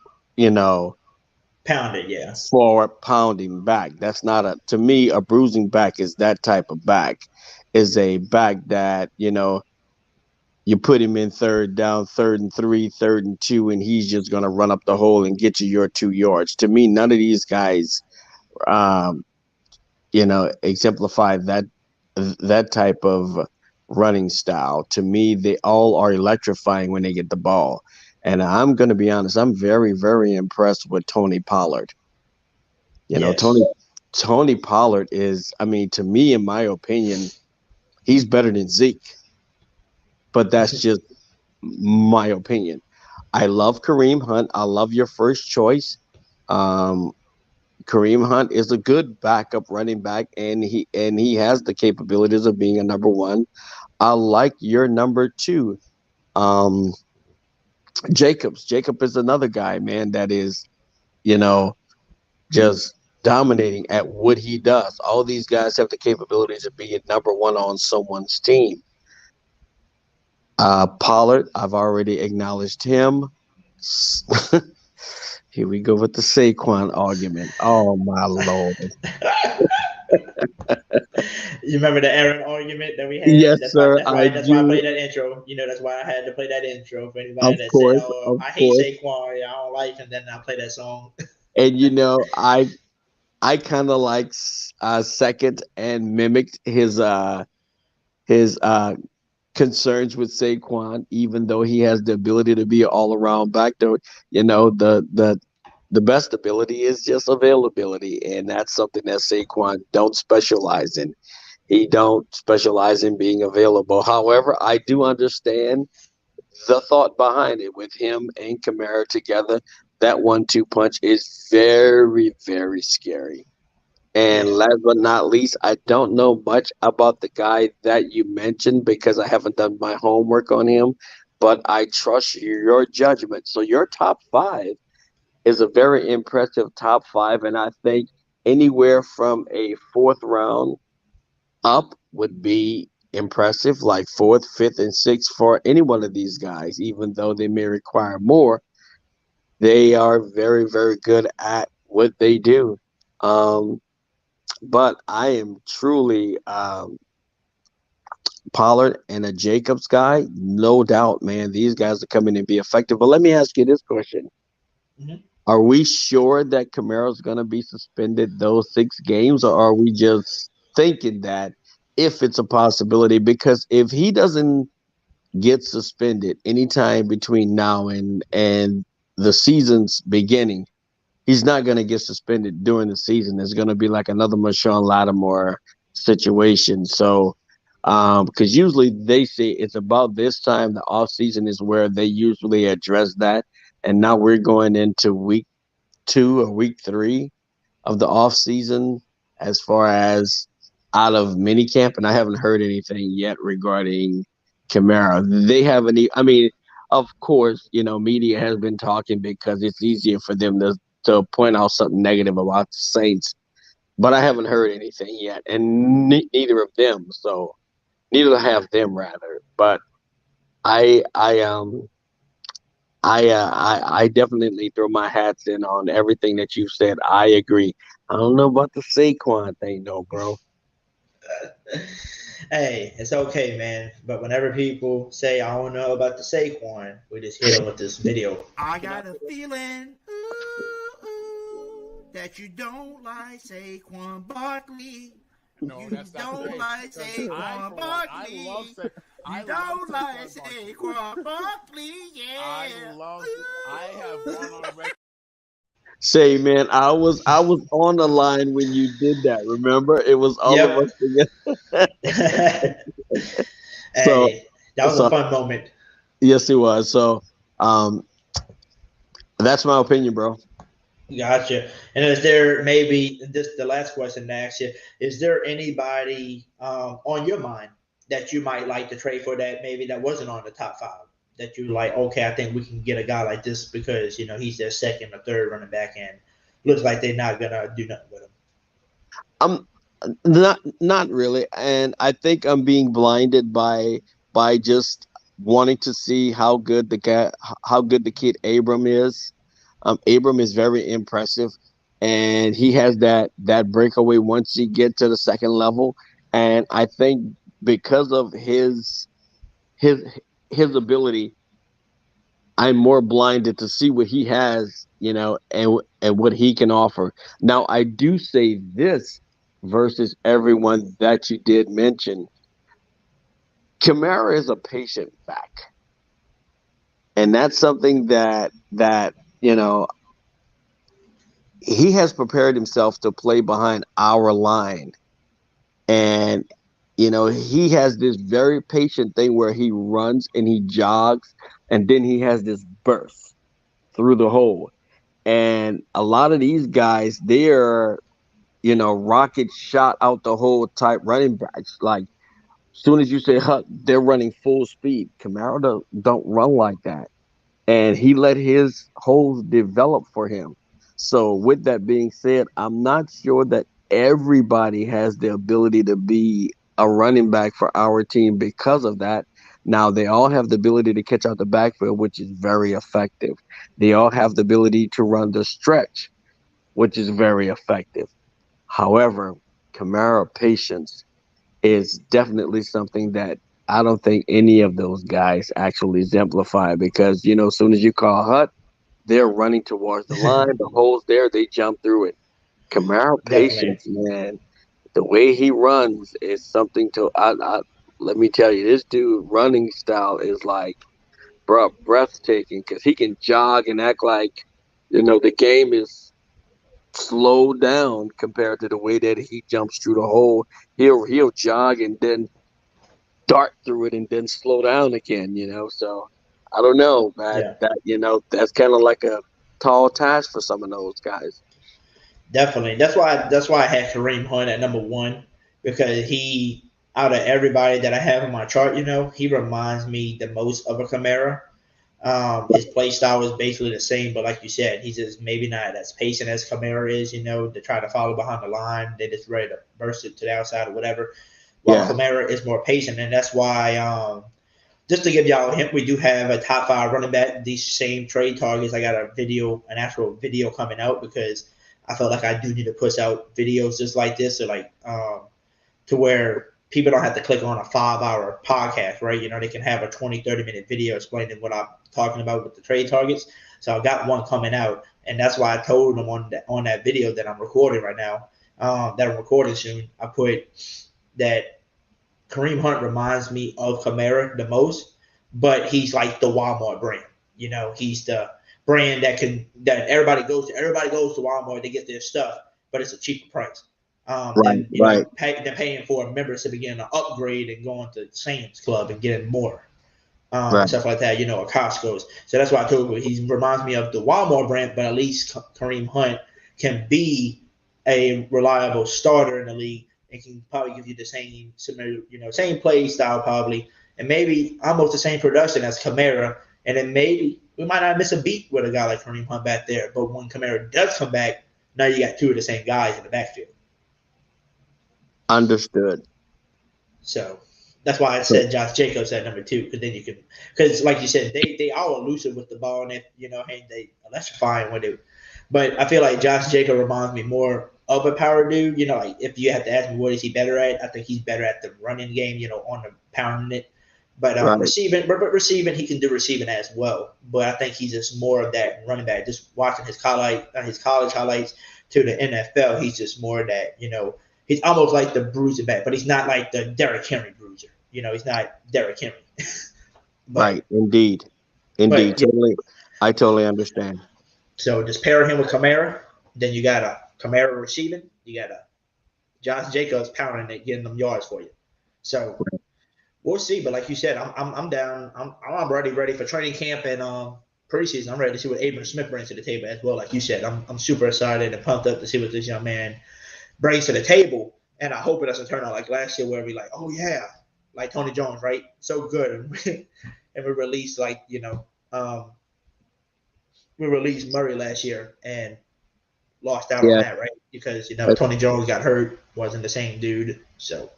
Pounded, yeah. forward pounding back. That's not to me, a bruising back is that type of back, is a back that, you put him in third down, 3rd and 3, 3rd and 2, and he's just going to run up the hole and get you your 2 yards. To me, none of these guys, exemplify that type of running style. To me, they all are electrifying when they get the ball. And I'm going to be honest, I'm very, very impressed with Tony Pollard. Yes. Tony Pollard is, to me, in my opinion, he's better than Zeke. But that's just my opinion. I love Kareem Hunt. I love your first choice. Kareem Hunt is a good backup running back, and he has the capabilities of being a number 1. I like your number 2. Jacobs. Jacob is another guy, man, that is, just dominating at what he does. All these guys have the capabilities of being number 1 on someone's team. Pollard, I've already acknowledged him. Here we go with the Saquon argument. Oh, my Lord. You remember the Aaron argument that we had? Yes, that's sir. Why I played that intro. That's why I had to play that intro for anybody that said, "Oh, I hate Saquon. I don't like him." Then I play that song. And I kind of like second and mimicked his concerns with Saquon, even though he has the ability to be an all-around back. Though, the best ability is just availability, and that's something that Saquon don't specialize in. He don't specialize in being available. However, I do understand the thought behind it with him and Kamara together. That 1-2 punch is very, very scary. And last but not least, I don't know much about the guy that you mentioned because I haven't done my homework on him, but I trust your judgment. So your top five is a very impressive top five, and I think anywhere from a fourth round up would be impressive, like fourth, fifth, and sixth for any one of these guys, even though they may require more. They are very, very good at what they do. Um, but I am truly Pollard and a Jacobs guy, no doubt, man. These guys are coming and be effective. But let me ask you this question. Mhm. Are we sure that Camaro's going to be suspended those 6 games, or are we just thinking that if it's a possibility? Because if he doesn't get suspended anytime between now and the season's beginning, he's not going to get suspended during the season. It's going to be like another Marshawn Lattimore situation. So, because usually they say it's about this time, the off season is where they usually address that. And now we're going into week 2 or week 3 of the off season as far as out of minicamp, and I haven't heard anything yet regarding Kamara. They haven't. I mean, of course, media has been talking because it's easier for them to point out something negative about the Saints, but I haven't heard anything yet, and neither of them. So neither have them rather. But I I um I definitely throw my hats in on everything that you said. I agree. I don't know about the Saquon thing though, bro. Hey, it's okay, man. But whenever people say I don't know about the Saquon, we just hit them with this video. I got a feeling that you don't like Saquon Barkley. No, You that's not don't the like case. Saquon Barkley. I love Sa- I You love don't like Saquon Saquon Barkley. I Yeah. love. I have one on record. Say, man, I was on the line when you did that. Remember, it was all of Yep. us together. so, Hey, that was a so fun moment. yes, it was. So, um, that's my opinion, bro. Gotcha. And is there maybe this the last question to ask you? Is there anybody on your mind that you might like to trade for that maybe that wasn't on the top five that you like? Okay, I think we can get a guy like this because he's their second or third running back and looks like they're not gonna do nothing with him. I'm not really, and I think I'm being blinded by just wanting to see how good the kid Abram is. Abram is very impressive, and he has that breakaway once he get to the second level. And I think because of his his ability, I'm more blinded to see what he has, and what he can offer. Now, I do say this versus everyone that you did mention. Kamara is a patient back, and that's something that he has prepared himself to play behind our line. And he has this very patient thing where he runs and he jogs, and then he has this burst through the hole. And a lot of these guys, they're rocket shot out the hole type running backs. Like, soon as you say Huck, they're running full speed. Kamara don't run like that, and he let his holes develop for him. So with that being said, I'm not sure that everybody has the ability to be a running back for our team because of that. Now, they all have the ability to catch out the backfield, which is very effective. They all have the ability to run the stretch, which is very effective. However, Kamara patience is definitely something that I don't think any of those guys actually exemplify because, as soon as you call Hut, they're running towards the line. The hole's there, they jump through it. Kamara Definitely. patience, man, the way he runs is something let me tell you, this dude running style is like, bro, breathtaking because he can jog and act like, the game is slowed down compared to the way that he jumps through the hole. He'll jog and then dart through it and then slow down again, So I don't know, Yeah. that's kind of like a tall task for some of those guys. Definitely. That's why I had Kareem Hunt at number one because he out of everybody that I have on my chart, he reminds me the most of a Kamara. His play style is basically the same, but like you said, he's just maybe not as patient as Kamara is, to try to follow behind the line. They're just ready to burst it to the outside or whatever. While Yeah. Kamara is more patient, and that's why just to give y'all a hint, we do have a top five running back, these same trade targets. I got an actual video coming out because I felt like I do need to push out videos just like this, so to where people don't have to click on a 5-hour podcast, right? They can have a 20, 30-minute video explaining what I'm talking about with the trade targets. So I got one coming out, and that's why I told them on that video that I'm recording right now, that I'm recording soon. I put that Kareem Hunt reminds me of Kamara the most, but he's like the Walmart brand. He's the brand that everybody goes to. Everybody goes to Walmart to get their stuff, but it's a cheaper price. Right, right. They're paying for a membership to get an upgrade and going to Sam's Club and getting more. Right. Stuff like that, or Costco's. So that's why I told you he reminds me of the Walmart brand, but at least Kareem Hunt can be a reliable starter in the league and can probably give you the same similar, same play style probably, and maybe almost the same production as Kamara. And then maybe we might not miss a beat with a guy like Kareem Hunt back there. But when Kamara does come back, now you got two of the same guys in the backfield. Understood. So that's why I said Josh Jacobs at number two, because like you said, they all elusive with the ball and they electrifying with it. But I feel like Josh Jacobs reminds me more of a power dude. Like if you have to ask me what is he better at, I think he's better at the running game, on the pounding it. But Right. receiving, he can do receiving as well. But I think he's just more of that running back. Just watching his college highlights to the NFL, he's just more of that, he's almost like the bruiser back, but he's not like the Derrick Henry bruiser. He's not Derrick Henry. Right. Indeed. But, I totally understand. So just pair him with Kamara. Then you got a Kamara receiving. You got a Josh Jacobs pounding it, getting them yards for you. So we'll see. But like you said, I'm down. I'm ready for training camp and preseason. I'm ready to see what Abram Smith brings to the table as well. Like you said, I'm super excited and pumped up to see what this young man brings to the table. And I hope it doesn't turn out like last year where we like, oh yeah, like Tony Jones, right? So good. And we released we released Murray last year and lost out on that, right? Because Tony Jones got hurt, wasn't the same dude. So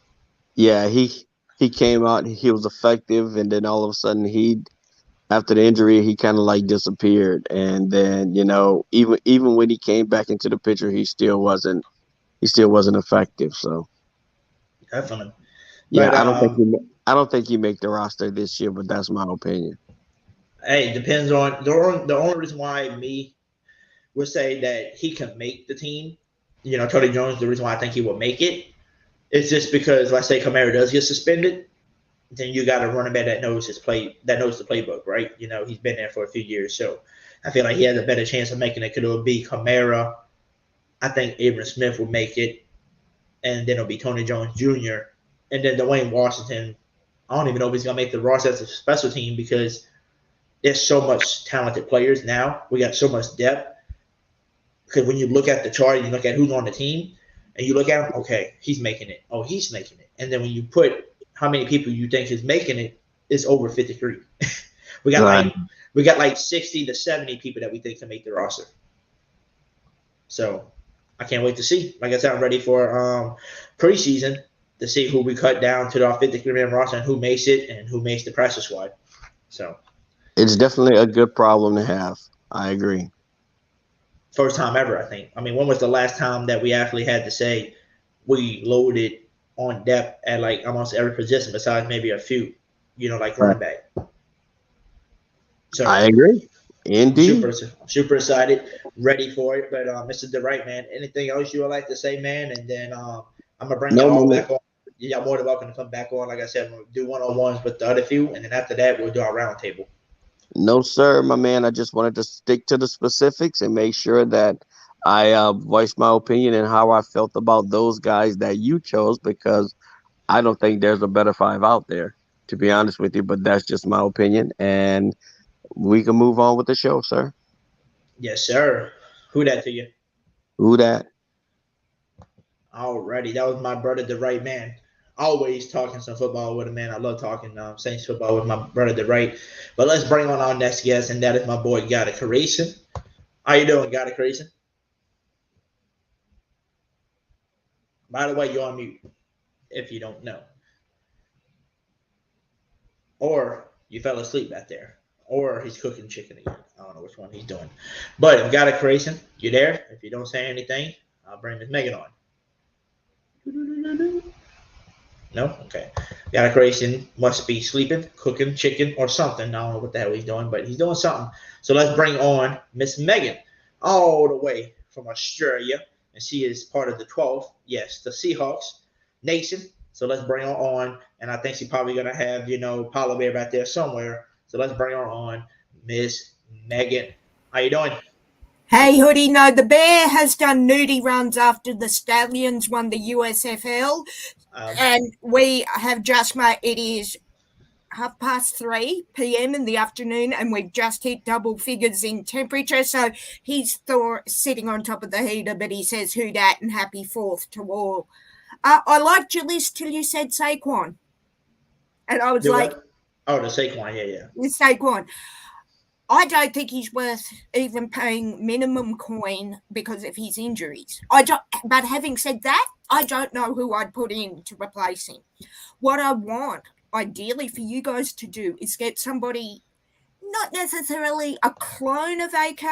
yeah, he came out, he was effective, and then all of a sudden after the injury he kind of like disappeared, and then even when he came back into the picture, he still wasn't effective. So definitely, yeah, but, I don't think he make the roster this year, but that's my opinion. Hey, it depends on the only reason why me would say that he can make the team. Tony Jones, the reason why I think he will make it is just because, let's say Kamara does get suspended, then you got a running back that knows the playbook, right? He's been there for a few years, so I feel like he has a better chance of making it. Could it be Kamara? I think Abram Smith will make it, and then it'll be Tony Jones Jr. and then Dwayne Washington. I don't even know if he's gonna make the roster as a special team because there's so much talented players now. We got so much depth. Because when you look at the chart and you look at who's on the team, and you look at him, okay, he's making it. Oh, he's making it. And then when you put how many people you think is making it, it's over 53. we got like 60 to 70 people that we think can make the roster. So I can't wait to see. Like I said, I'm ready for preseason to see who we cut down to our 53-man roster and who makes it and who makes the practice squad. So it's definitely a good problem to have. I agree. First time ever, I think. I mean, when was the last time that we actually had to say we loaded on depth at like almost every position besides maybe a few, like running back? So I agree. Indeed. Super excited, ready for it. But Mr. DeWright, man, anything else you would like to say, man? And then I'm gonna bring y'all back on. Y'all more than welcome to come back on. Like I said, we'll do one-on-ones with the other few, and then after that, we'll do our roundtable. No, sir, my man. I just wanted to stick to the specifics and make sure that I voiced my opinion and how I felt about those guys that you chose, because I don't think there's a better five out there, to be honest with you. But that's just my opinion, and we can move on with the show, sir. Yes, sir. Who that to you? Who that? Alrighty, that was my brother, the right man. Always talking some football with him, man. I love talking Saints football with my brother, the right. But let's bring on our next guest, and that is my boy, Gotta Carison. How you doing, Gotta Carison? By the way, you're on mute, if you don't know. Or you fell asleep back there. Or he's cooking chicken again. I don't know which one he's doing. But if Gotta Carison, you there? If you don't say anything, I'll bring Miss Megan on. No? Okay. Gotta Creation must be sleeping, cooking chicken, or something. I don't know what the hell he's doing, but he's doing something. So let's bring on Miss Megan, all the way from Australia. And she is part of the 12th, yes, the Seahawks Nation. So let's bring her on. And I think she's probably going to have, Paula Bear back there somewhere. So let's bring her on, Miss Megan. How you doing? Hey, Hoodie. No, the Bear has done nudie runs after the Stallions won the USFL. And we have just made, it is 3:30 p.m. in the afternoon, and we've just hit double figures in temperature. So he's sitting on top of the heater, but he says, "Who dat?" and happy 4th to all. I liked your list till you said Saquon. And I was like, oh, the Saquon, yeah. Saquon. I don't think he's worth even paying minimum coin because of his injuries. But having said that, I don't know who I'd put in to replace him. What I want, ideally, for you guys to do is get somebody, not necessarily a clone of AK,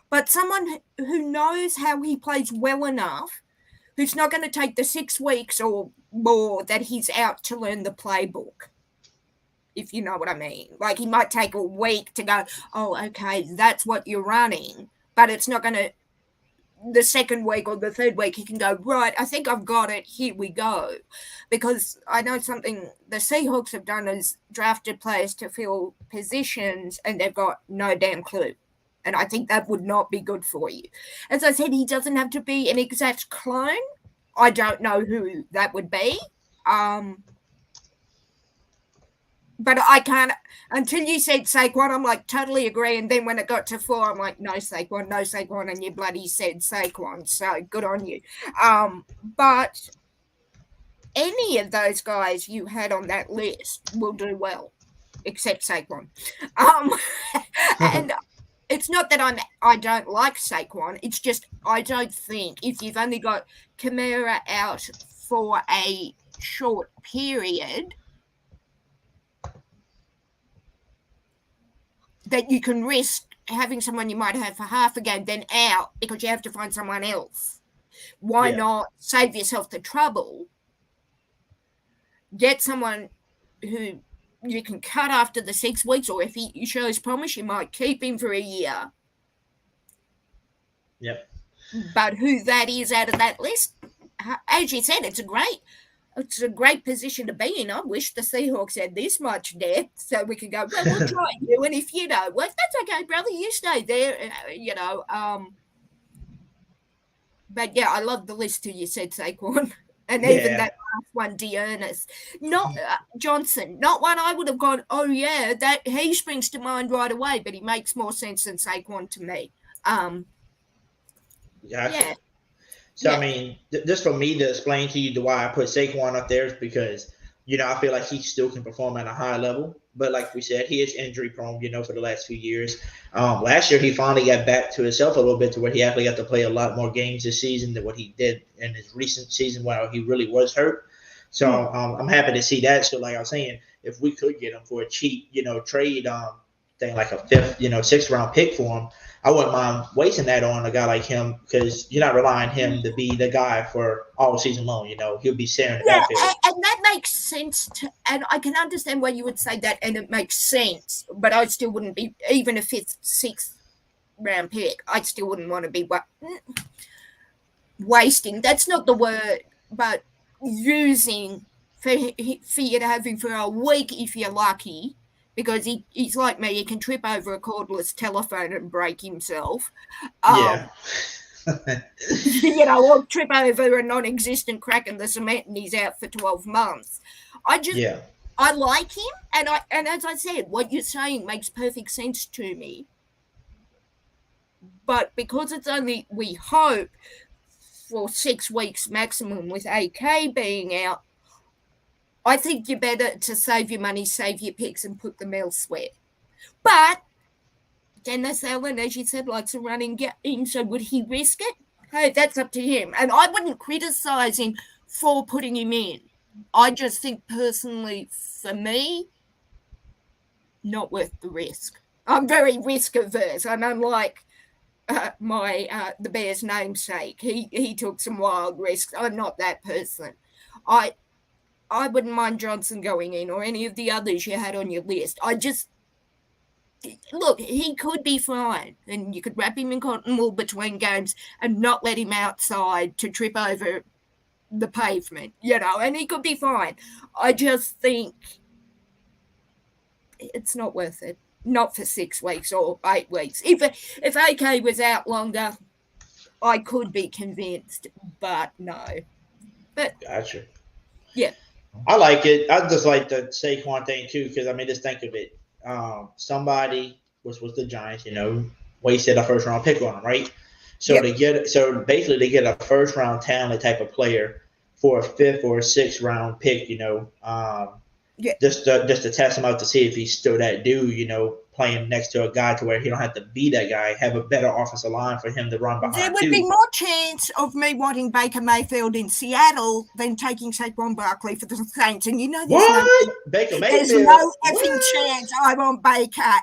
but someone who knows how he plays well enough, who's not going to take the 6 weeks or more that he's out to learn the playbook. If you know what I mean. Like, he might take a week to go, oh, okay, that's what you're running. But it's not going to, the second week or the third week, he can go, right, I think I've got it, here we go. Because I know something the Seahawks have done is drafted players to fill positions, and they've got no damn clue. And I think that would not be good for you. As I said, he doesn't have to be an exact clone. I don't know who that would be. But I can't, until you said Saquon, I'm like, totally agree. And then when it got to 4, I'm like, no Saquon. And you bloody said Saquon. So good on you. But any of those guys you had on that list will do well, except Saquon. And it's not that I don't like Saquon. It's just I don't think if you've only got Kamara out for a short period, that you can risk having someone you might have for half a game then out because you have to find someone else. Why not save yourself the trouble? Get someone who you can cut after the 6 weeks, or if he shows promise, you might keep him for a year. Yep. But who that is out of that list, as you said, it's a great position to be in. I wish the Seahawks had this much depth so we could go, well, we'll try you. And if you don't work, that's okay, brother. You stay there, But, yeah, I love the list till you said Saquon. And even that last one, Dearness. Not Johnson. Not one I would have gone, oh, yeah, that he springs to mind right away. But he makes more sense than Saquon to me. Yeah. So, I mean, just for me to explain to you why I put Saquon up there is because, I feel like he still can perform at a high level. But like we said, he is injury prone, for the last few years. Last year, he finally got back to himself a little bit to where he actually got to play a lot more games this season than what he did in his recent season while he really was hurt. So I'm happy to see that. So like I was saying, if we could get him for a cheap, trade thing like a 5th, 6th round pick for him, I wouldn't mind wasting that on a guy like him because you're not relying on him to be the guy for all season long. He'll be sharing the backfield. And that makes sense. And I can understand why you would say that, and it makes sense. But I still wouldn't be, even a 5th, 6th round pick, I still wouldn't want to be wasting. That's not the word, but using for you to have him for a week if you're lucky. Because he's like me, he can trip over a cordless telephone and break himself. Or trip over a non-existent crack in the cement and he's out for 12 months. I like him, and as I said, what you're saying makes perfect sense to me. But because it's only, we hope, for 6 weeks maximum with AK being out, I think you're better to save your money, save your picks, and put them elsewhere. But Dennis Allen, as you said, likes a running game, so would he risk it? Hey, that's up to him. And I wouldn't criticize him for putting him in. I just think personally, for me, not worth the risk. I'm very risk averse, and unlike the Bears' namesake, he took some wild risks. I'm not that person. I wouldn't mind Johnson going in or any of the others you had on your list. Look, he could be fine, and you could wrap him in cotton wool between games and not let him outside to trip over the pavement, and he could be fine. I just think it's not worth it. Not for 6 weeks or 8 weeks. If AK was out longer, I could be convinced, but no. But Gotcha. Yeah. I like it. I just like the Saquon thing too, because just think of it. Somebody was the Giants, wasted a first round pick on him, right? So basically they get a first round talent type of player for a 5th or 6th round pick, just to test him out to see if he's still that dude, playing next to a guy to where he don't have to be that guy, have a better offensive line for him to run behind. There would be more chance of me wanting Baker Mayfield in Seattle than taking Saquon Barkley for the Saints. And Baker Mayfield? There's no effing chance I want Baker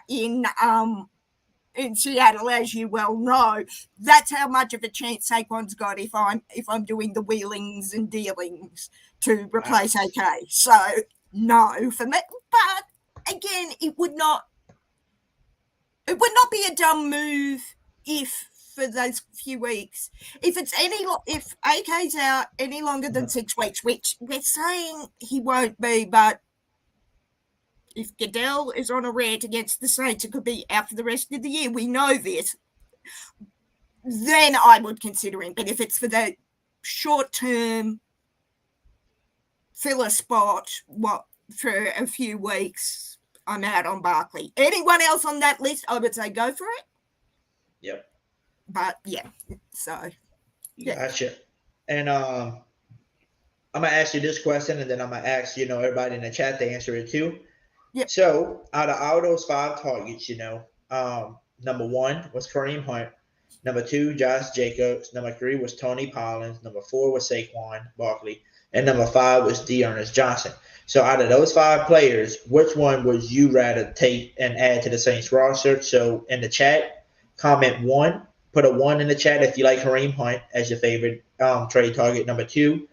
in Seattle, as you well know. That's how much of a chance Saquon's got if I'm doing the wheelings and dealings to replace AK. So no for me. But again, it would not be a dumb move if for those few weeks. If AK's out any longer than 6 weeks, which we're saying he won't be, but if Goodell is on a rant against the Saints, it could be out for the rest of the year. We know this. Then I would consider him. But if it's for the short term, fill a spot for a few weeks, I'm out on Barkley. Anyone else on that list, I would say go for it. Yep. But yeah, so yeah. Gotcha. And I'm gonna ask you this question, and then I'm gonna ask everybody in the chat to answer it too. Yep. So out of all those 5 targets, number 1 was Kareem Hunt, number 2 Josh Jacobs, number 3 was Tony Pollins, number 4 was Saquon Barkley, and number 5 was D'Ernest Johnson. So out of those 5 players, which one would you rather take and add to the Saints roster? So in the chat, comment 1. Put a 1 in the chat if you like Kareem Hunt as your favorite trade target. Number 2,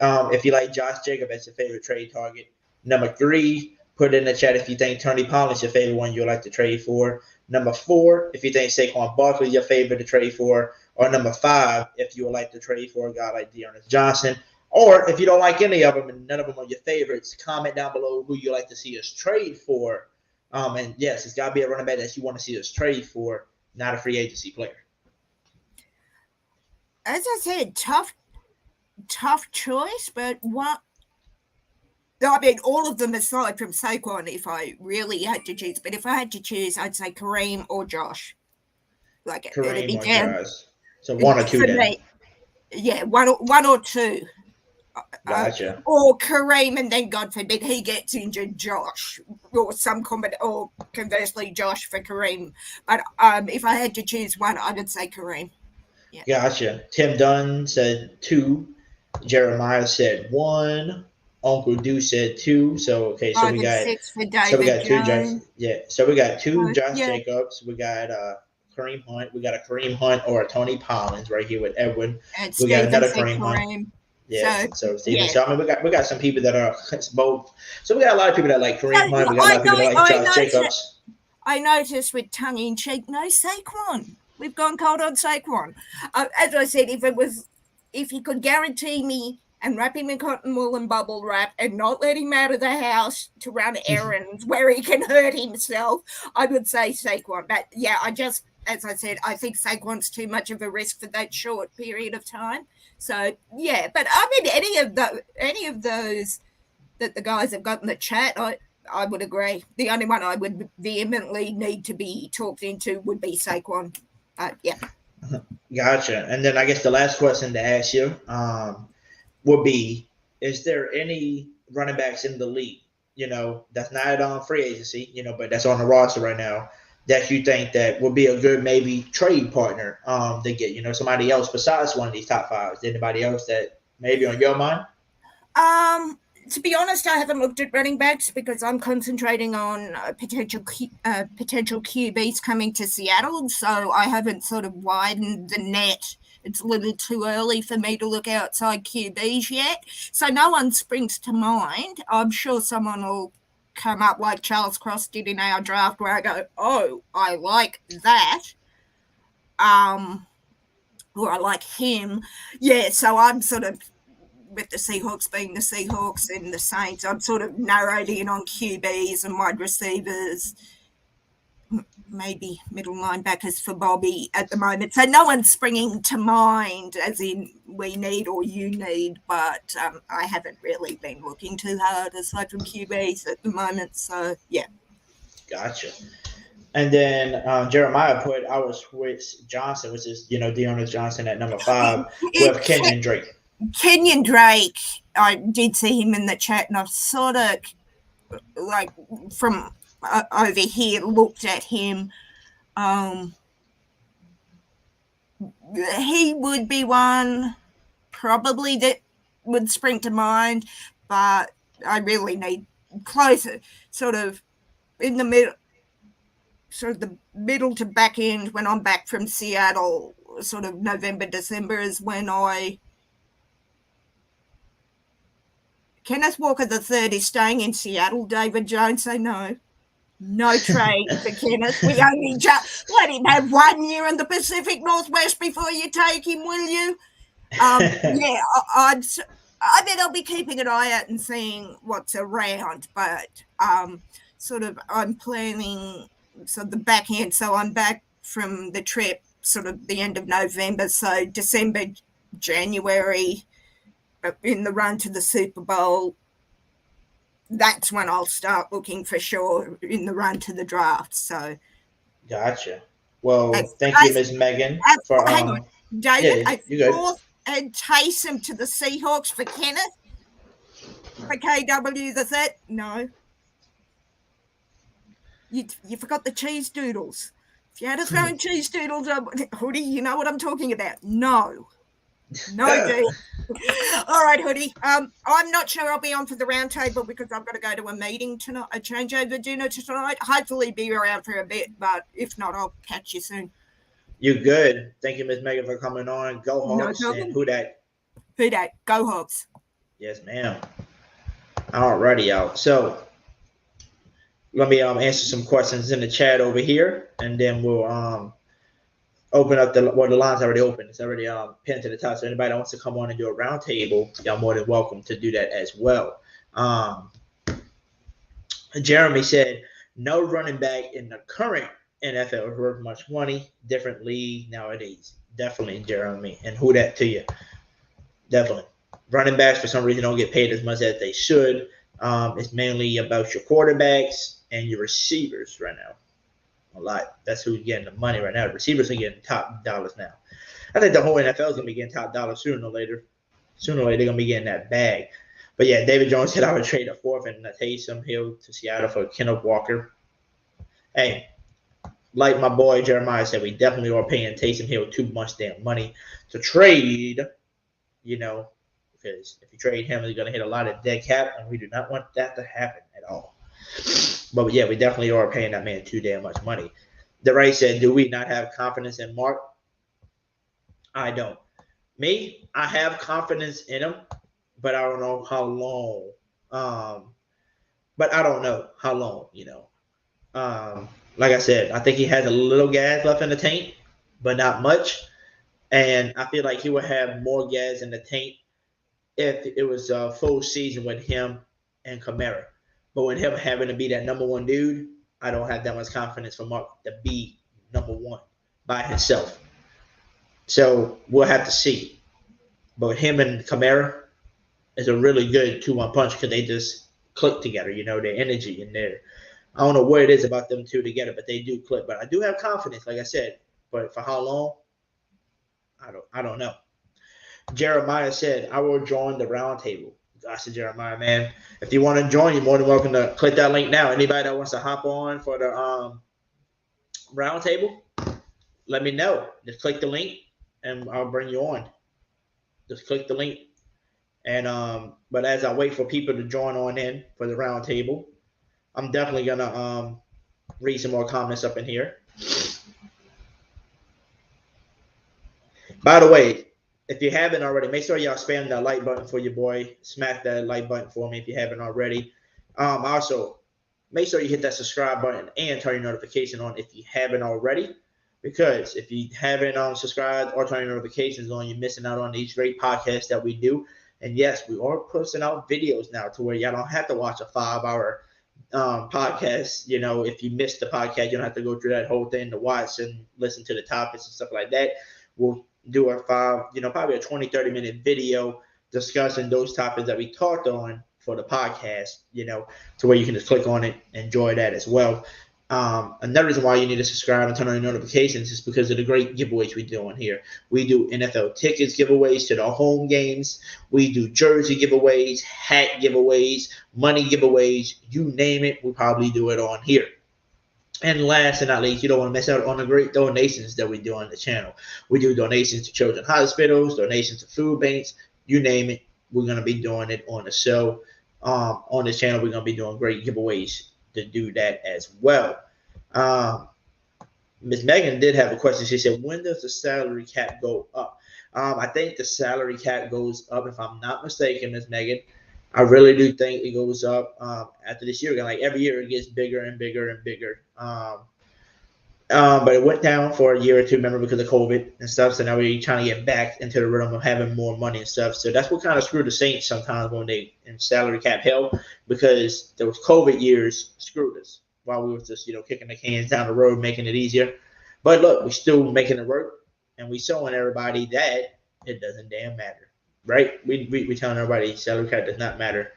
if you like Josh Jacobs as your favorite trade target. Number 3, put it in the chat if you think Tony Pollins is your favorite one you'd like to trade for. Number 4, if you think Saquon Barkley is your favorite to trade for. Or number 5, if you would like to trade for a guy like D'Ernest Johnson. Or if you don't like any of them and none of them are your favorites, comment down below who you like to see us trade for. And yes, it's got to be a running back that you want to see us trade for, not a free agency player. As I said, tough choice, but what? I mean, all of them aside from Saquon, if I really had to choose. But if I had to choose, I'd say Kareem or Josh. Kareem or Josh. So 1 or 2 then. Me, yeah, one or 2. Gotcha. Or Kareem, and then God forbid he gets injured, Josh, or or conversely Josh for Kareem. But if I had to choose one, I would say Kareem. Yeah. Gotcha. Tim Dunn said 2. Jeremiah said 1. Uncle Deuce said 2. So okay, so we got 6 for David. So we got 2 Jones. Josh. Yeah. So we got 2 Josh Jacobs. We got Kareem Hunt. We got a Kareem Hunt or a Tony Pollins right here with Edwin. And we got another Kareem Hunt. Yeah, so Steven. Yeah. So I mean, we got some people that are both. So we got a lot of people that like Kareem Hunt. We got a lot of people that like Josh Jacobs. I noticed with tongue in cheek, no Saquon. We've gone cold on Saquon. As I said, if he could guarantee me and wrap him in cotton wool and bubble wrap and not let him out of the house to run errands where he can hurt himself, I would say Saquon. But yeah, as I said, I think Saquon's too much of a risk for that short period of time. So yeah, but I mean, any of those that the guys have got in the chat, I would agree. The only one I would vehemently need to be talked into would be Saquon. Yeah. Gotcha. And then I guess the last question to ask you would be: is there any running backs in the league, that's not on free agency, but that's on the roster right now that you think that would be a good maybe trade partner to get, somebody else besides one of these top fives? Anybody else that maybe on your mind? To be honest, I haven't looked at running backs because I'm concentrating on potential QBs coming to Seattle. So I haven't sort of widened the net. It's a little too early for me to look outside QBs yet. So no one springs to mind. I'm sure someone will come up like Charles Cross did in our draft where I go, oh, I like that. Or I like him. Yeah, so I'm sort of, with the Seahawks being the Seahawks and the Saints, I'm sort of narrowed in on QBs and wide receivers, maybe middle linebackers for Bobby at the moment. So no one's springing to mind as in we need or you need, but I haven't really been looking too hard aside from QBs at the moment. So, yeah. Gotcha. And then Jeremiah put our switch Johnson, which is, Dearness Johnson at number 5 with Kenyon Drake. Kenyon Drake, I did see him in the chat, and I've sort of, like, from over here, looked at him. He would be one probably that would spring to mind, but I really need closer, sort of in the middle, sort of the middle to back end when I'm back from Seattle, sort of November, December is when Kenneth Walker III is staying in Seattle. David Jones, say no. No trade for Kenneth. We only just let him have 1 year in the Pacific Northwest before you take him, will you? Yeah, I bet I'll be keeping an eye out and seeing what's around, but sort of I'm planning the back end. So I'm back from the trip sort of the end of November. So December, January, in the run to the Super Bowl, that's when I'll start looking for sure in the run to the draft. So, gotcha. Well, thank you, Ms. Megan. Hang on, David. Yeah, I fourth and Taysom to the Seahawks for Kenneth. For KW the third, no. You forgot the cheese doodles. If you had to throw in cheese doodles, Hoodie, you know what I'm talking about. No, dude. All right, Hoodie. I'm not sure I'll be on for the roundtable because I've got to go to a meeting tonight, a changeover dinner tonight. Hopefully be around for a bit, but if not, I'll catch you soon. You're good. Thank you, Ms. Megan, for coming on. Go Hawks and who that? Who that? Go Hawks. Yes, ma'am. All righty, y'all. So let me answer some questions in the chat over here, and then we'll open up the line's already open. It's already pinned to the top. So anybody that wants to come on and do a round table, y'all more than welcome to do that as well. Jeremy said, no running back in the current NFL is worth much money. Different league nowadays. Definitely, Jeremy. And who that to you? Definitely. Running backs, for some reason, don't get paid as much as they should. It's mainly about your quarterbacks and your receivers right now. A lot. That's who's getting the money right now. The receivers are getting top dollars now. I think the whole NFL is going to be getting top dollars sooner or later. Sooner or later, they're going to be getting that bag. But yeah, David Jones said I would trade a fourth and Taysom Hill to Seattle for Kenneth Walker. Hey, like my boy Jeremiah said, we definitely are paying Taysom Hill too much damn money to trade, because if you trade him, he's going to hit a lot of dead cap, and we do not want that to happen at all. But yeah, we definitely are paying that man too damn much money. The Ray said, do we not have confidence in Mark? I don't. Me, I have confidence in him, but I don't know how long. But I don't know how long, Like I said, I think he has a little gas left in the tank, but not much. And I feel like he would have more gas in the tank if it was a full season with him and Kamara. But with him having to be that number one dude, I don't have that much confidence for Mark to be number one by himself. So we'll have to see. But him and Kamara is a really good 2-1 punch because they just click together, their energy in there. I don't know what it is about them two together, but they do click. But I do have confidence, like I said. But for how long? I don't know. Jeremiah said, I will join the roundtable. I said, Jeremiah, man, if you want to join, you're more than welcome to click that link now. Anybody that wants to hop on for the roundtable, let me know. Just click the link and I'll bring you on. Just click the link. And but as I wait for people to join on in for the roundtable, I'm definitely gonna read some more comments up in here. By the way, if you haven't already, make sure y'all spam that like button for your boy. Smack that like button for me if you haven't already. Also, make sure you hit that subscribe button and turn your notification on if you haven't already. Because if you haven't subscribed or turn your notifications on, you're missing out on these great podcasts that we do. And yes, we are posting out videos now to where y'all don't have to watch a 5-hour podcast. You know, if you missed the podcast, you don't have to go through that whole thing to watch and listen to the topics and stuff like that. We'll do a probably a 20-30 minute video discussing those topics that we talked on for the podcast, to where you can just click on it and enjoy that as well. Another reason why you need to subscribe and turn on your notifications is because of the great giveaways we do on here. We do NFL tickets giveaways to the home games. We do jersey giveaways, hat giveaways, money giveaways, you name it, we probably do it on here. And last and not least, you don't want to miss out on the great donations that we do on the channel. We do donations to children's hospitals, donations to food banks, you name it. We're going to be doing it on the show. On this channel, we're going to be doing great giveaways to do that as well. Ms. Megan did have a question. She said, when does the salary cap go up? I think the salary cap goes up, if I'm not mistaken, Ms. Megan. I really do think it goes up after this year. Like every year it gets bigger and bigger and bigger. But it went down for a year or two, remember, because of COVID and stuff. So now we're trying to get back into the rhythm of having more money and stuff. So that's what kind of screwed the Saints sometimes when they in salary cap hell, because those COVID years screwed us while we were just, kicking the cans down the road, making it easier. But look, we're still making it work, and we showing everybody that it doesn't damn matter, right? We telling everybody salary cap does not matter.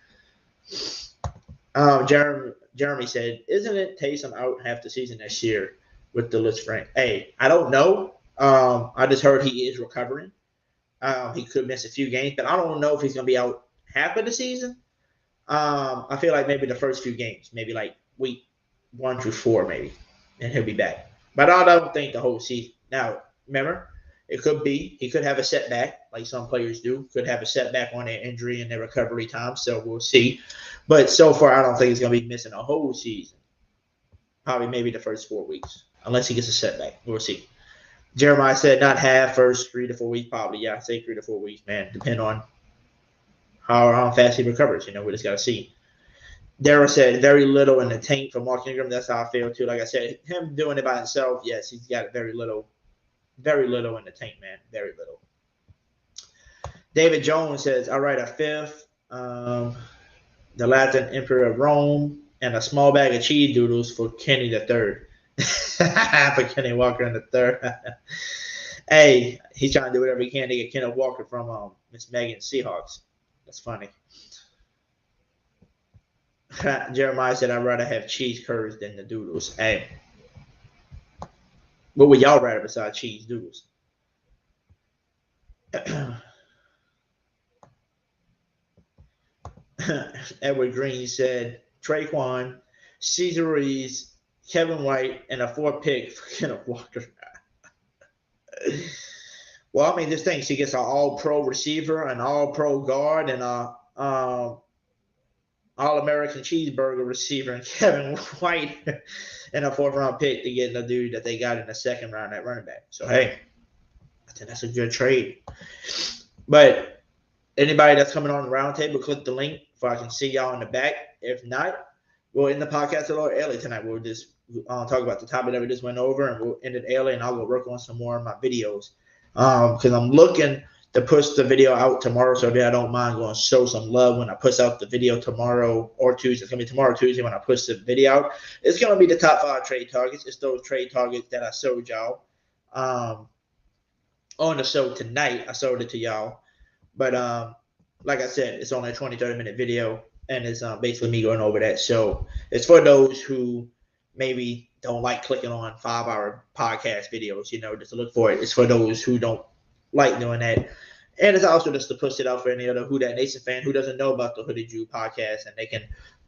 Jeremy said, isn't it Taysom out half the season this year with the list rank? Hey, I don't know. I just heard he is recovering. He could miss a few games, but I don't know if he's going to be out half of the season. I feel like maybe the first few games, maybe like week 1 through 4, maybe, and he'll be back. But I don't think the whole season. Now, remember, it could be he could have a setback, like some players do, could have a setback on their injury and their recovery time. So we'll see. But so far, I don't think he's going to be missing a whole season. Probably maybe the first 4 weeks, unless he gets a setback. We'll see. Jeremiah said not half, first 3 to 4 weeks, probably. Yeah, I'd say 3 to 4 weeks, man. Depend on how fast he recovers. We just got to see. Daryl said very little in the tank for Mark Ingram. That's how I feel, too. Like I said, him doing it by himself, yes, he's got very little in the tank, man. Very little. David Jones says, all right, a fifth, the Latin Emperor of Rome, and a small bag of cheese doodles for Kenny the Third. For Kenny Walker in the third. Hey, he's trying to do whatever he can to get Kenny Walker from Miss Megan's Seahawks. That's funny. Jeremiah said, I'd rather have cheese curds than the doodles. Hey, what would y'all rather besides cheese doodles? Edward Green said, Traquan, Cesar Ruiz, Kevin White, and a 4th pick for Kenneth Walker. Well, I mean, this thing, she gets an all-pro receiver, an all-pro guard, and a all-American cheeseburger receiver, and Kevin White, and a 4th-round pick to get the dude that they got in the 2nd round at running back. So, hey, I think that's a good trade. But anybody that's coming on the roundtable, click the link so I can see y'all in the back. If not, we'll end the podcast a little early tonight. We'll just talk about the topic that we just went over, and we'll end it early, and I'll go work on some more of my videos. Because I'm looking to push the video out tomorrow, so I don't mind going to show some love when I push out the video tomorrow or Tuesday. It's going to be tomorrow or Tuesday when I push the video out. It's going to be the top 5 trade targets. It's those trade targets that I showed y'all on the show tonight. I showed it to y'all. But like I said, it's only a 20-30 minute video, and it's basically me going over that. So it's for those who maybe don't like clicking on 5-hour podcast videos, just to look for it. It's for those who don't like doing that. And it's also just to push it out for any other Who That Nation fan who doesn't know about the Hoodie Jew podcast, and they can,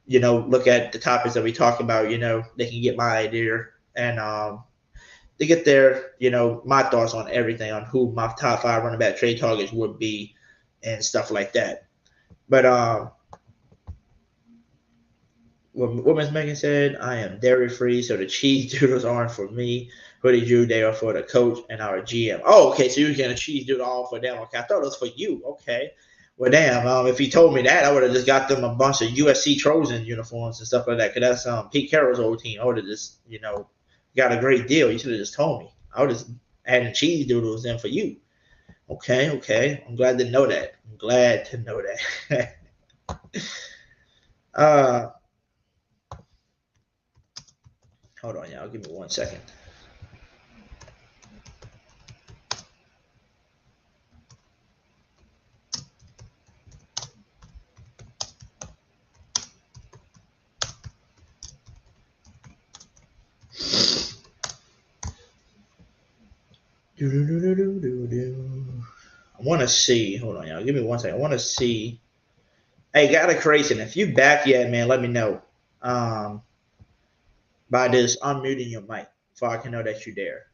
look at the topics that we talk about. They can get my idea and they get their, my thoughts on everything, on who my top 5 running back trade targets would be and stuff like that. But what Miss Megan said, I am dairy free, so the cheese doodles aren't for me. Hoodie Drew, they are for the coach and our GM. Oh, okay, so you're getting a cheese doodle all for them. Okay, I thought it was for you. Okay. Well, damn, if he told me that, I would have just got them a bunch of USC Trojan uniforms and stuff like that, because that's Pete Carroll's old team. I would have just, got a great deal. You should have just told me. I would have just added cheese doodles in for you. Okay. I'm glad to know that. Hold on, y'all. Give me 1 second. I want to see. Hold on, y'all. Give me 1 second. I want to see. Hey, got a creation. If you back yet, man, let me know. By just unmuting your mic, so I can know that you're there.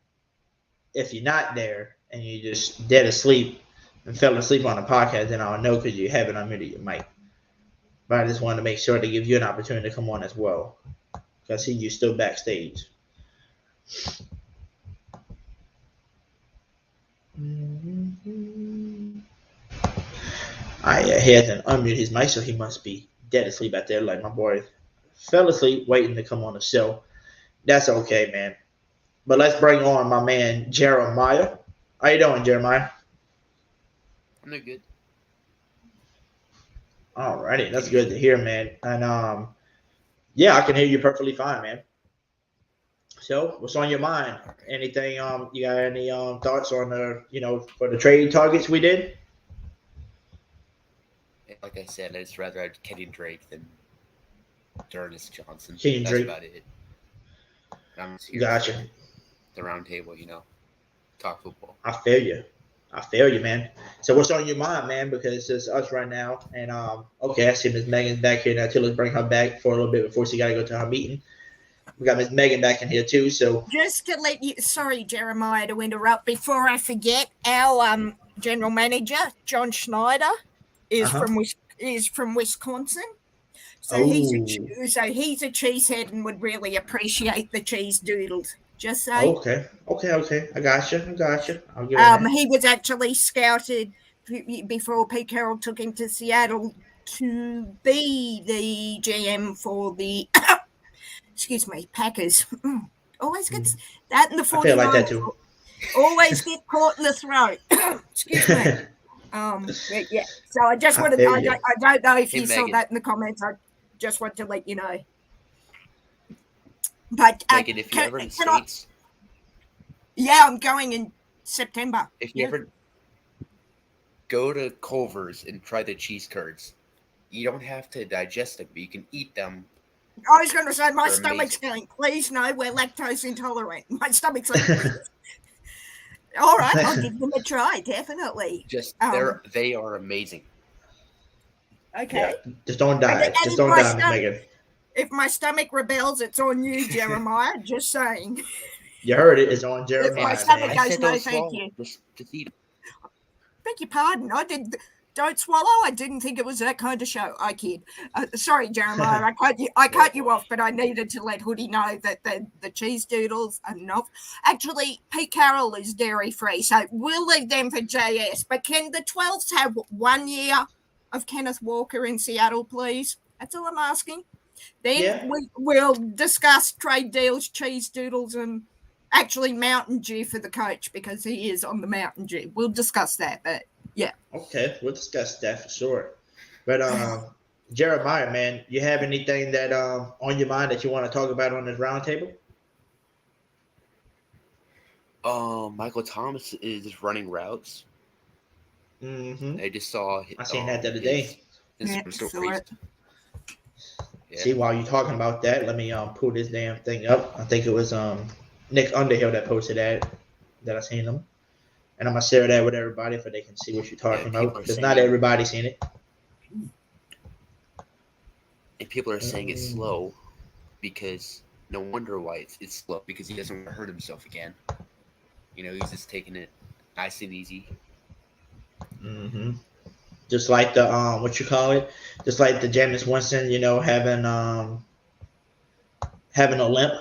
If you're not there and you just dead asleep and fell asleep on the podcast, then I'll know because you haven't unmuted your mic. But I just wanted to make sure to give you an opportunity to come on as well, because I see you still backstage. He hasn't unmuted his mic, so he must be dead asleep out there. Like my boy fell asleep waiting to come on the show. That's okay, man. But let's bring on my man Jeremiah. How you doing, Jeremiah? I'm doing good. Alrighty, that's good to hear, man. And I can hear you perfectly fine, man. So, what's on your mind? Anything? You got any thoughts on the, for the trade targets we did? Like I said, I'd just rather have Kenny Drake than D'Ernest Johnson. Kenny That's Drake. about it. I'm just here Gotcha. for the round table, talk football. I feel you, man. So what's on your mind, man? Because it's us right now, and okay, I see Miss Megan's back here now too. Let's bring her back for a little bit before she got to go to her meeting. We got Miss Megan back in here too. So just to let you, sorry, Jeremiah, to interrupt. Before I forget, our general manager John Schneider is from Wisconsin. So he's a cheesehead and would really appreciate the cheese doodles. Just say. Okay. I gotcha. I'll give he was actually scouted before Pete Carroll took him to Seattle to be the GM for the Packers. Always gets that in the 49ers. I feel like that too. Always get caught in the throat. Excuse me. But yeah. So I just wanted. I don't know if you saw that in the comments. I just want to let you know. But Megan, if you ever in States, I'm going in September. If you ever go to Culver's and try the cheese curds, you don't have to digest them, but you can eat them. I was going to say my stomach's going. Please no, we're lactose intolerant. My stomach's like. All right, I'll give them a try. Definitely. They are amazing. Okay. Yeah, just don't die. Just don't die, Megan. If my stomach rebels, it's on you, Jeremiah. Just saying. You heard it. It's on Jeremiah. If my stomach goes, no, thank you. Just eat. Beg your pardon. Don't swallow. I didn't think it was that kind of show. I kid. Sorry, Jeremiah. I cut you off, but I needed to let Hoodie know that the cheese doodles are not. Actually, Pete Carroll is dairy free, so we'll leave them for JS. But can the 12s have 1 year of Kenneth Walker in Seattle, please? That's all I'm asking. Then we'll discuss trade deals, cheese doodles, and actually Mountain Dew for the coach because he is on the Mountain Dew. We'll discuss that, but yeah. Okay, we'll discuss that for sure. But Jeremiah, man, you have anything that on your mind that you want to talk about on this roundtable? Michael Thomas is running routes. Mm-hmm. I just saw. I seen that the other day. Yeah. See, while you're talking about that, let me pull this damn thing up. I think it was Nick Underhill that posted that I seen him. And I'm gonna share that with everybody so they can see what you're talking about. Because not everybody's seen it. And people are saying it's slow because no wonder why it's slow, because he doesn't want to hurt himself again. He's just taking it nice and easy. Mm-hmm. Just like the what you call it? Just like the Jameis Winston, having a limp.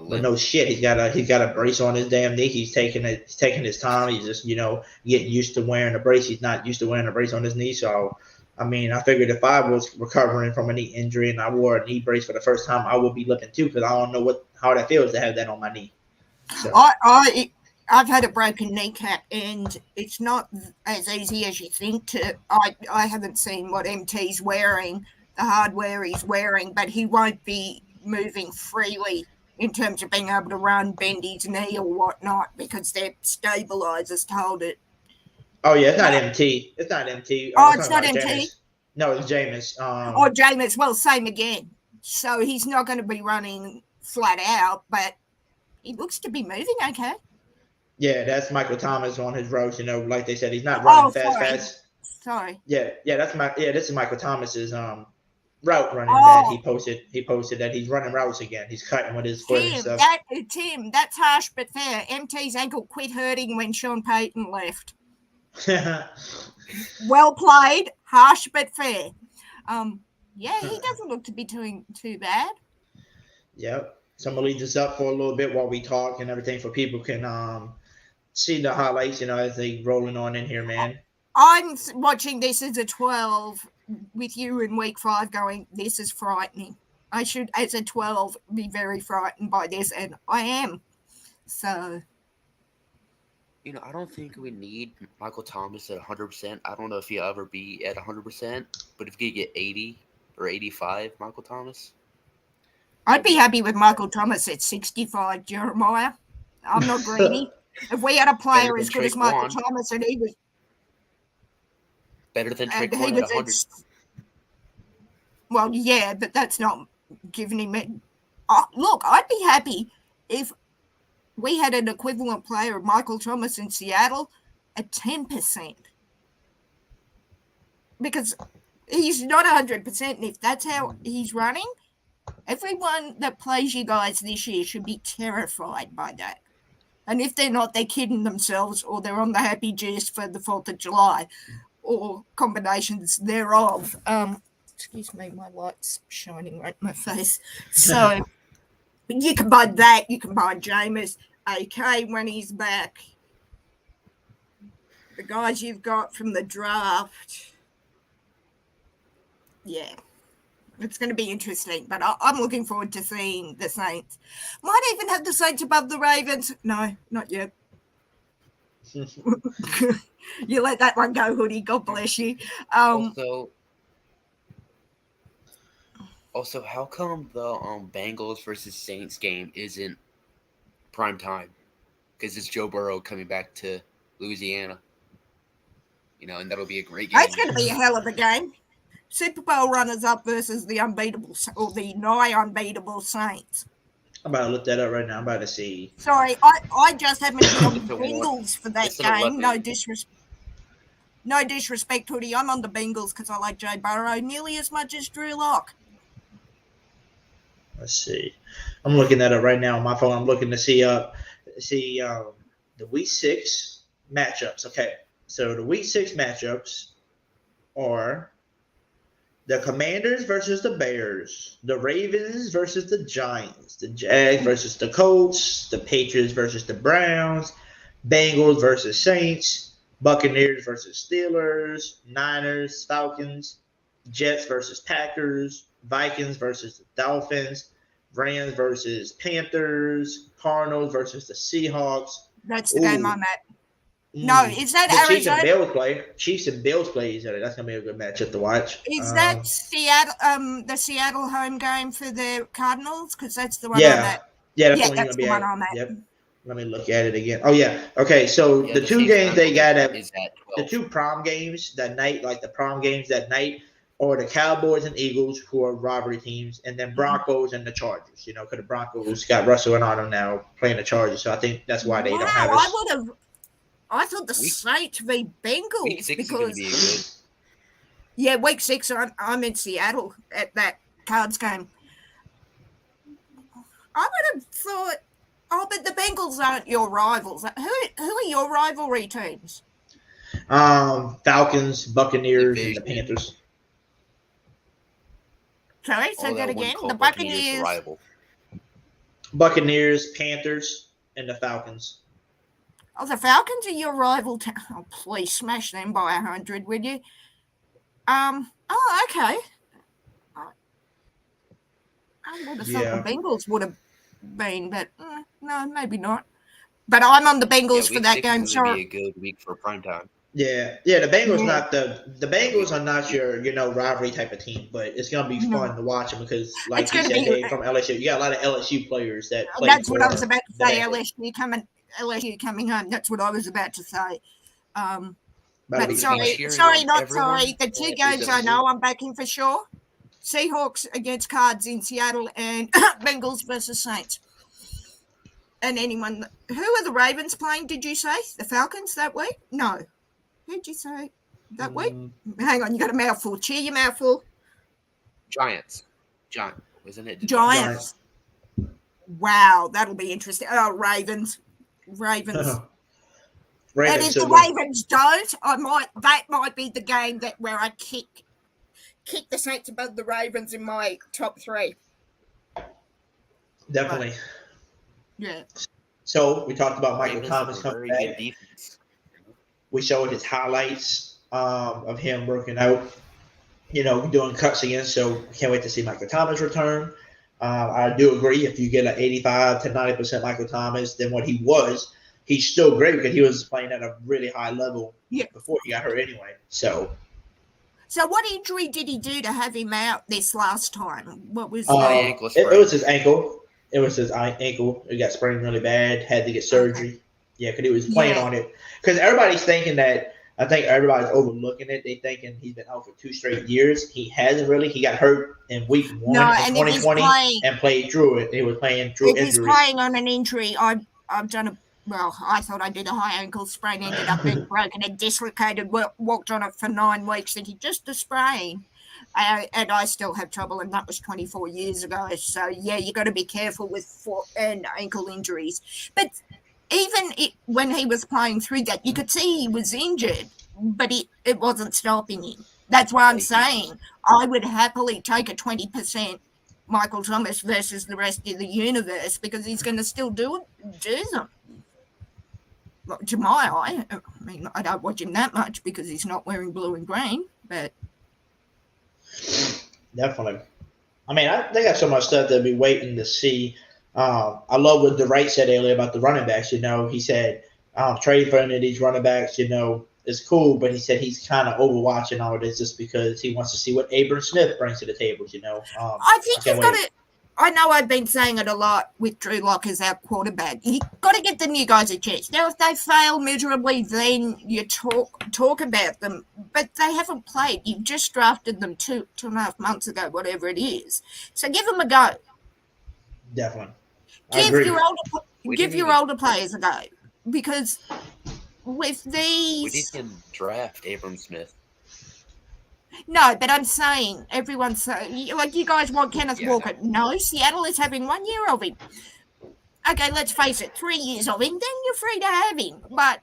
But no shit, he's got a brace on his damn knee. He's taking his time. He's just getting used to wearing a brace. He's not used to wearing a brace on his knee. So, I mean, I figured if I was recovering from a knee injury and I wore a knee brace for the first time, I would be limping too, because I don't know how that feels to have that on my knee. So. I've had a broken kneecap, and it's not as easy as you think. I haven't seen what MT's wearing, the hardware he's wearing, but he won't be moving freely in terms of being able to run, bend his knee or whatnot, because their stabilizers told it. Oh, yeah, it's not MT. It's not MT. Oh, it's not MT? Jameis. No, it's Jameis. Jameis. Well, same again. So he's not going to be running flat out, but he looks to be moving okay. Yeah, that's Michael Thomas on his routes. Like they said, he's not running fast. Sorry. Yeah, this is Michael Thomas's route running that he posted that he's running routes again. He's cutting with his foot and stuff. Tim, that's harsh but fair. MT's ankle quit hurting when Sean Payton left. Well played, harsh but fair. He doesn't look to be doing too bad. Yep. So I'm gonna leave this up for a little bit while we talk and everything, for people can see the highlights, as they rolling on in here, man. I'm watching this as a 12 with you in week 5 going, this is frightening. I should, as a 12, be very frightened by this, and I am. So. I don't think we need Michael Thomas at 100%. I don't know if he'll ever be at 100%, but if he could get 80 or 85, Michael Thomas. I'd be happy with Michael Thomas at 65, Jeremiah. I'm not greedy. If we had a player as good as Michael Thomas and he was better than Traquan at 100. Well, yeah, but that's not giving him. Look, I'd be happy if we had an equivalent player of Michael Thomas in Seattle at 10%, because he's not 100%, and if that's how he's running, everyone that plays you guys this year should be terrified by that. And if they're not, they're kidding themselves, or they're on the happy juice for the 4th of July, or combinations thereof. Excuse me, my light's shining right in my face. So you can buy that. You can buy Jameis, AK when he's back. The guys you've got from the draft. Yeah. It's going to be interesting, but I'm looking forward to seeing the Saints. Might even have the Saints above the Ravens. No, not yet. You let that one go, Hoodie. God bless you. Also, how come the Bengals versus Saints game isn't prime time? Because it's Joe Burrow coming back to Louisiana. And that'll be a great game. That's going to be a hell of a game. Super Bowl runners-up versus the unbeatable or the nigh unbeatable Saints. I'm about to look that up right now. I'm about to see. Sorry, I just haven't been on the Bengals for that game. No disrespect, Hoodie. I'm on the Bengals because I like Joe Burrow nearly as much as Drew Lock. Let's see. I'm looking that up right now on my phone. I'm looking to see the Week 6 matchups. Okay, so the Week 6 matchups are the Commanders versus the Bears, the Ravens versus the Giants, the Jags versus the Colts, the Patriots versus the Browns, Bengals versus Saints, Buccaneers versus Steelers, Niners, Falcons, Jets versus Packers, Vikings versus the Dolphins, Rams versus Panthers, Cardinals versus the Seahawks. That's the game I'm at. No, is that Arizona? Chiefs and Bills play each other. That's gonna be a good matchup to watch. Is that Seattle? The Seattle home game for the Cardinals? Because that's the one I'm at. That's the one I'm at. Yep. Let me look at it again. Oh yeah. Okay. So the two games they got at the two prom games that night, like the prom games that night, or the Cowboys and Eagles, who are rivalry teams, and then Broncos and the Chargers. Because the Broncos got Russell and Arnold now playing the Chargers, so I think that's why they don't have us. I thought the Saints v Bengals Week 6 is going to because be a good. yeah, week 6 I'm in Seattle at that Cards game. I would have thought, but the Bengals aren't your rivals. Who are your rivalry teams? Falcons, Buccaneers, and the Division. Panthers. Sorry, say All that that one again. called The Buccaneers Buccaneers. rival. Buccaneers, Panthers, and the Falcons. Oh, the Falcons are your rival. Oh, please smash them by 100, would you? Oh, okay. I would have thought the Bengals would have been, but no, maybe not. But I'm on the Bengals for week that 6 game. is going to Sorry. be a good week for primetime. Yeah. The Bengals not the Bengals are not your rivalry type of team, but it's gonna be fun to watch them because, like It's you gonna said, be- they're from LSU. You got a lot of LSU players that play. That's what I was for about to the say. Bengals. LSU coming home. That's what I was about to say. That'll But be sorry, cheering sorry, on not everyone sorry. The two that games is I a- know I'm backing for sure: Seahawks against Cards in Seattle and Bengals versus Saints. And anyone, who are the Ravens playing? Did you say the Falcons that week? No, who'd you say that week? Hang on, you got a mouthful. Cheer your mouthful. Giants. Wasn't it? Giants. Wow, that'll be interesting. Oh, Ravens. And if the Ravens don't, that might be the game where I kick the Saints above the Ravens in my top 3. Definitely. Yeah. So we talked about Michael Ravens Thomas have a coming very back. good defense. We showed his highlights of him working out, doing cuts again. So can't wait to see Michael Thomas return. I do agree. If you get an 85 to 90% Michael Thomas, then what he was, he's still great because he was playing at a really high level before he got hurt anyway. So what injury did he do to have him out this last time? What was ankle it was his ankle. It was his ankle. It got sprained really bad. Had to get surgery. Okay. Yeah, because he was playing on it. Because everybody's thinking that. I think everybody's overlooking it. They thinking he's been out for 2 straight years. He hasn't really. He got hurt in week 1 in 2020 and played through it. He was playing through injuries. If he's playing on an injury, I've done I thought I did a high ankle sprain, ended up being broken and dislocated, walked on it for 9 weeks, thinking just a sprain. And I still have trouble, and that was 24 years ago. So, yeah, you got to be careful with foot and ankle injuries. But even when he was playing through that, you could see he was injured, but it wasn't stopping him. That's why I'm saying I would happily take a 20% Michael Thomas versus the rest of the universe because he's going to still do them. To my eye, I mean, I don't watch him that much because he's not wearing blue and green, but... Definitely. I mean, they got so much stuff that we're waiting to see. I love what DeWright said earlier about the running backs. He said trade for any of these running backs, is cool, but he said he's kind of overwatching all of this just because he wants to see what Abram Smith brings to the table, I think you've got to – I know I've been saying it a lot with Drew Lock as our quarterback. You've got to get the new guys a chance. Now, if they fail miserably, then you talk about them. But they haven't played. You've just drafted them 2.5 months ago, whatever it is. So give them a go. Definitely. Give your older players a go. Because with these... We didn't draft Abram Smith. No, but I'm saying everyone's like you guys want Kenneth Walker. No, Seattle is having 1 year of him. Okay, let's face it, 3 years of him, then you're free to have him. But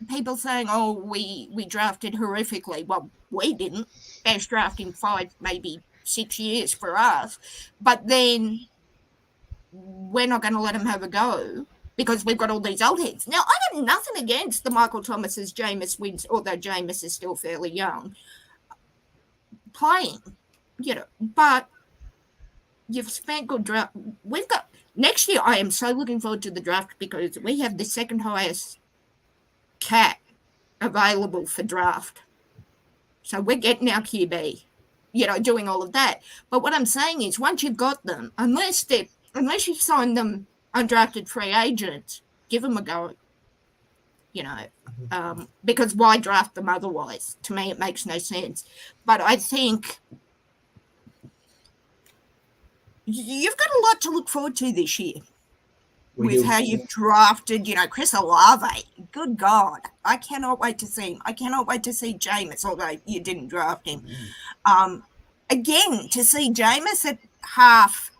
people saying, "Oh, we drafted horrifically." Well, we didn't. Best drafting 5, maybe 6 years for us. But then we're not going to let him have a go. Because we've got all these old heads. Now, I have nothing against the Michael Thomas's, Jameis wins, although Jameis is still fairly young, playing, but you've spent good draft. We've got, next year, I am so looking forward to the draft because we have the second highest cap available for draft. So we're getting our QB, doing all of that. But what I'm saying is once you've got them, unless you've signed them, undrafted free agents, give them a go, because why draft them otherwise? To me, it makes no sense. But I think you've got a lot to look forward to this year. with how you've drafted, Chris Olave. Good God. I cannot wait to see him. I cannot wait to see Jameis, although you didn't draft him. Again, to see Jameis at half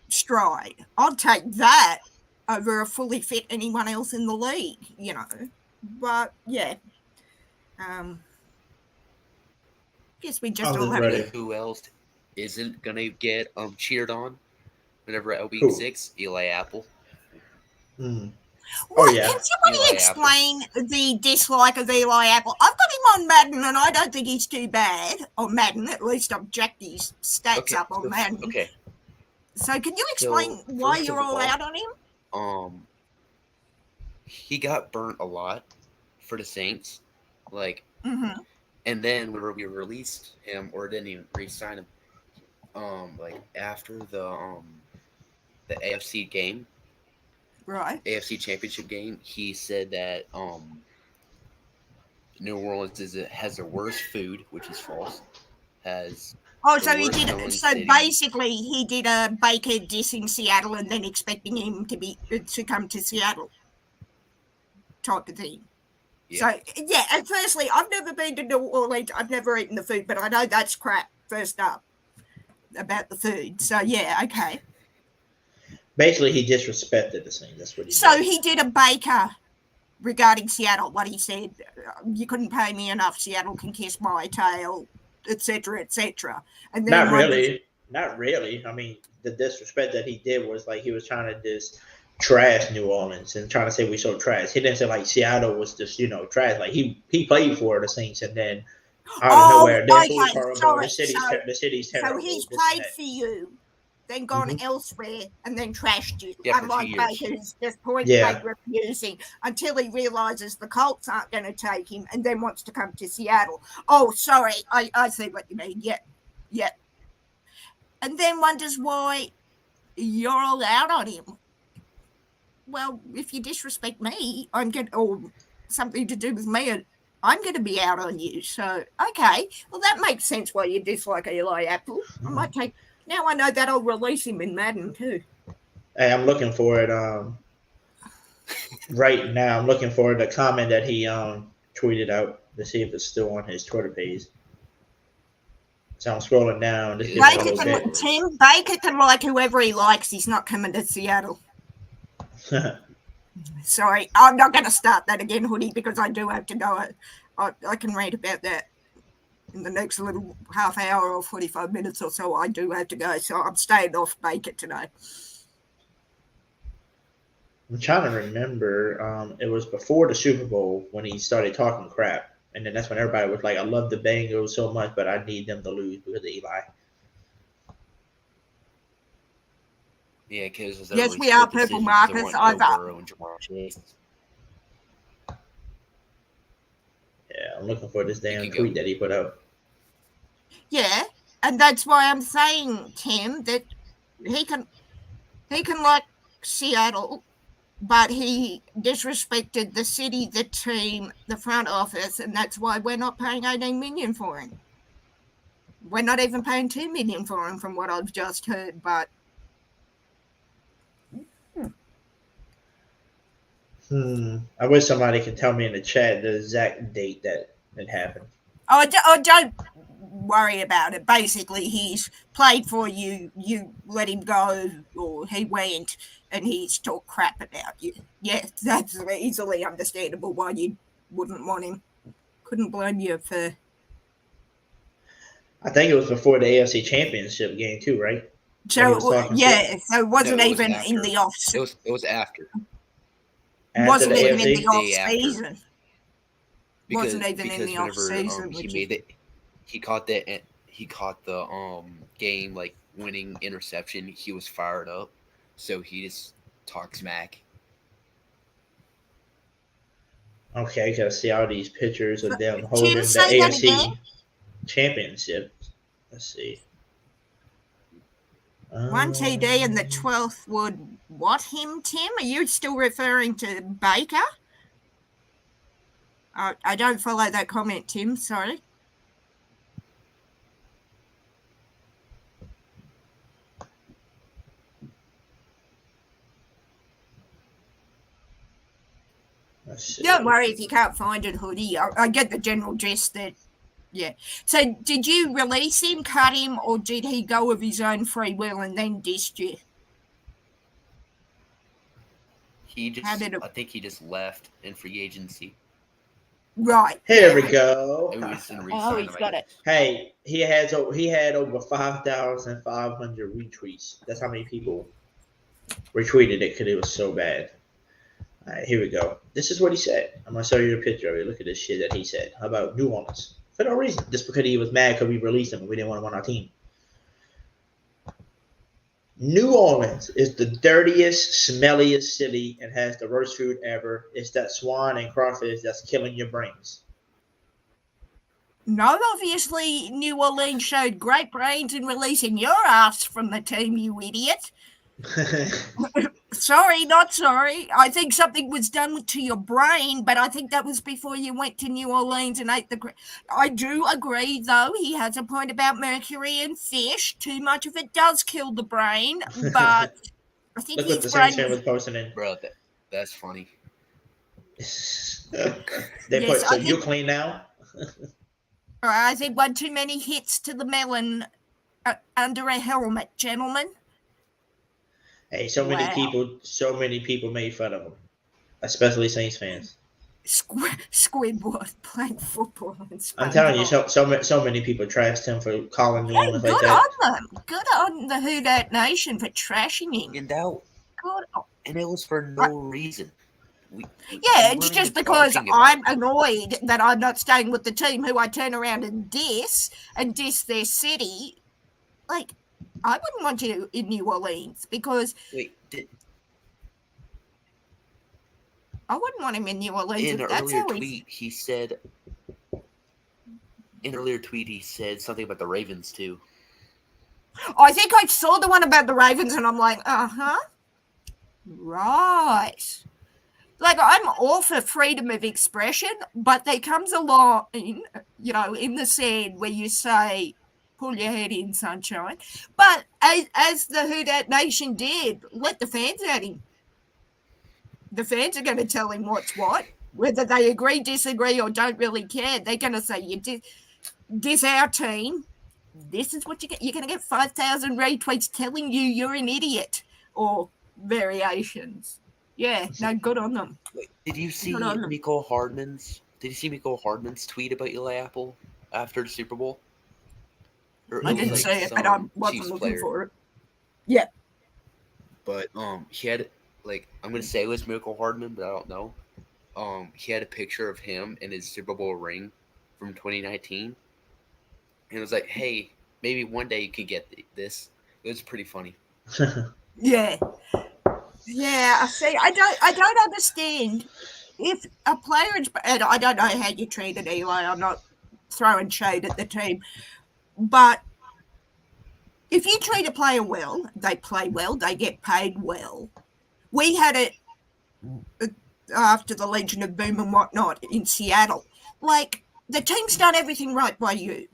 stride, I'll take that over a fully fit anyone else in the league, But, yeah. Guess we just all have ready. to. Who else isn't gonna get cheered on whenever at week 6? Eli Apple. What, can somebody explain the dislike of Eli Apple? I've got him on Madden, and I don't think he's too bad. On Madden, at least I've jacked his stats up on Madden. Okay. So can you explain why you're all out on him? He got burnt a lot for the Saints. And then whenever we released him or didn't even re-sign him, after the AFC game, right? AFC Championship game, he said that New Orleans has the worst food, which is false. So he did. So basically, he did a Baker dissing Seattle and then expecting him to come to Seattle, type of thing. Yeah. So and firstly, I've never been to New Orleans. I've never eaten the food, but I know that's crap. First up, about the food. So okay. Basically, he disrespected the scene. That's what he did. So he did a Baker regarding Seattle. What he said, you couldn't pay me enough. Seattle can kiss my tail, etc., etc. And then not really. I mean, the disrespect that he did was he was trying to just trash New Orleans and trying to say we so trash. He didn't say Seattle was just trash. He played for the Saints and then out of nowhere, the city's terrible. So he's played for you, then gone elsewhere, and then trashed you. Unlike Baker, who's just point blank refusing until he realizes the Colts aren't going to take him, and then wants to come to Seattle. Oh, sorry, I see what you mean. Yeah, and then wonders why you're all out on him. Well, if you disrespect me, or something to do with me, I'm going to be out on you. So, okay. Well, that makes sense why you dislike Eli Apple. I might take... Now I know that I'll release him in Madden, too. Hey, I'm looking for it right now. I'm looking for the comment that he tweeted out to see if it's still on his Twitter page. So I'm scrolling down. Tim, Baker can like whoever he likes. He's not coming to Seattle. Sorry, I'm not going to start that again, Hoodie, because I do have to go. I can read about that in the next little half hour or 45 minutes or so. I do have to go, so I'm staying off Baker today. I'm trying to remember. It was before the Super Bowl when he started talking crap, and then that's when everybody was like, "I love the Bengals so much, but I need them to lose because of Eli." Yeah, because yes, we are Purple Marcus. I'm looking for this damn tweet that he put out. Yeah, and that's why I'm saying, Tim, that he can like Seattle, but he disrespected the city, the team, the front office, and that's why we're not paying $18 million for him. We're not even paying $2 million for him, from what I've just heard, but. I wish somebody could tell me in the chat the exact date that it happened. Don't worry about it. Basically, he's played for you. You let him go, or he went, and he's talked crap about you. Yeah, that's easily understandable why you wouldn't want him. Couldn't blame you for. I think it was before the AFC Championship game too, right? So so it wasn't even in the off. It was after. Wasn't even in the off season. Wasn't even in the off season. He caught the game winning interception. He was fired up, so he just talked smack. Okay, I gotta see all these pictures of them holding the AFC Championship. Let's see. 1 TD and the 12th would what him, Tim? Are you still referring to Baker? I don't follow that comment, Tim. Sorry. Don't worry if you can't find it, Hoodie. I get the general gist that, yeah. So did you release him, cut him, or did he go of his own free will and then dissed you? I think he just left in free agency. Right. Here we go. And we just didn't Oh, re-sign he's him, I got guess. it. Hey, he had over 5,500 retweets. That's how many people retweeted it because it was so bad. All right, here we go. This is what he said. I'm gonna show you a picture of it. Look at this shit that he said. How about New Orleans? For no reason, just because he was mad because we released him and we didn't want him on our team. New Orleans is the dirtiest, smelliest city and has the worst food ever. It's that swan and crawfish that's killing your brains. No, obviously, New Orleans showed great brains in releasing your ass from the team, you idiot. Sorry, not sorry. I think something was done to your brain, but I think that was before you went to New Orleans and ate the... I do agree, though. He has a point about mercury and fish. Too much of it does kill the brain, but I think Look what the his Saints brain... fan was posting in. Bro, that's funny. They Yes, put, so I you think- clean now? I think one too many hits to the melon under a helmet, gentlemen. Hey, so many people made fun of him, especially Saints fans. Squidward playing football. I'm telling you, so many people trashed him for calling New Orleans like Good that. on them. Good on the Who Dat Nation for trashing him. And it was for no reason. Yeah, it's just because I'm annoyed that I'm not staying with the team who I turn around and diss their city. Like, I wouldn't want you in New Orleans because I wouldn't want him in New Orleans. In if an that's earlier how tweet, he said something about the Ravens too. I think I saw the one about the Ravens and I'm like, right. Like, I'm all for freedom of expression, but there comes a line, in the sand where you say, pull your head in, sunshine. But as the Who Dat Nation did, let the fans at him. The fans are going to tell him what's what. Whether they agree, disagree, or don't really care, they're going to say, you diss our team. This is what you get. You're going to get 5,000 retweets telling you you're an idiot, or variations. Yeah, no, good on them. Did you see Miko Hardman's tweet about Eli Apple after the Super Bowl? I didn't see it, but I wasn't looking for it. Yeah. But he had I'm gonna say it was Miko Hardman, but I don't know. He had a picture of him in his Super Bowl ring from 2019, and it was like, hey, maybe one day you could get this. It was pretty funny. Yeah. Yeah, I see. I don't understand if a player, and I don't know how you treated Eli. I'm not throwing shade at the team, but if you treat a player well, they play well, they get paid well. We had it after the Legion of Boom and whatnot in Seattle. Like, the team's done everything right by you,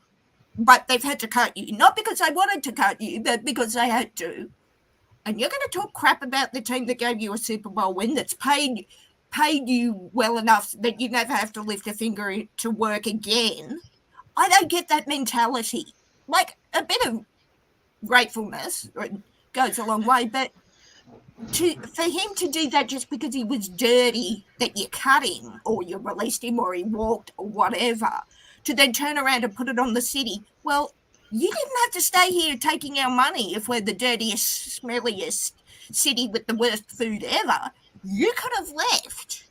but they've had to cut you, not because they wanted to cut you, but because they had to. And you're going to talk crap about the team that gave you a Super Bowl win, that's paid you well enough that you never have to lift a finger to work again. I don't get that mentality. Like, a bit of gratefulness goes a long way, but for him to do that just because he was dirty, that you cut him or you released him or he walked or whatever, to then turn around and put it on the city, well, you didn't have to stay here taking our money if we're the dirtiest, smelliest city with the worst food ever. You could have left.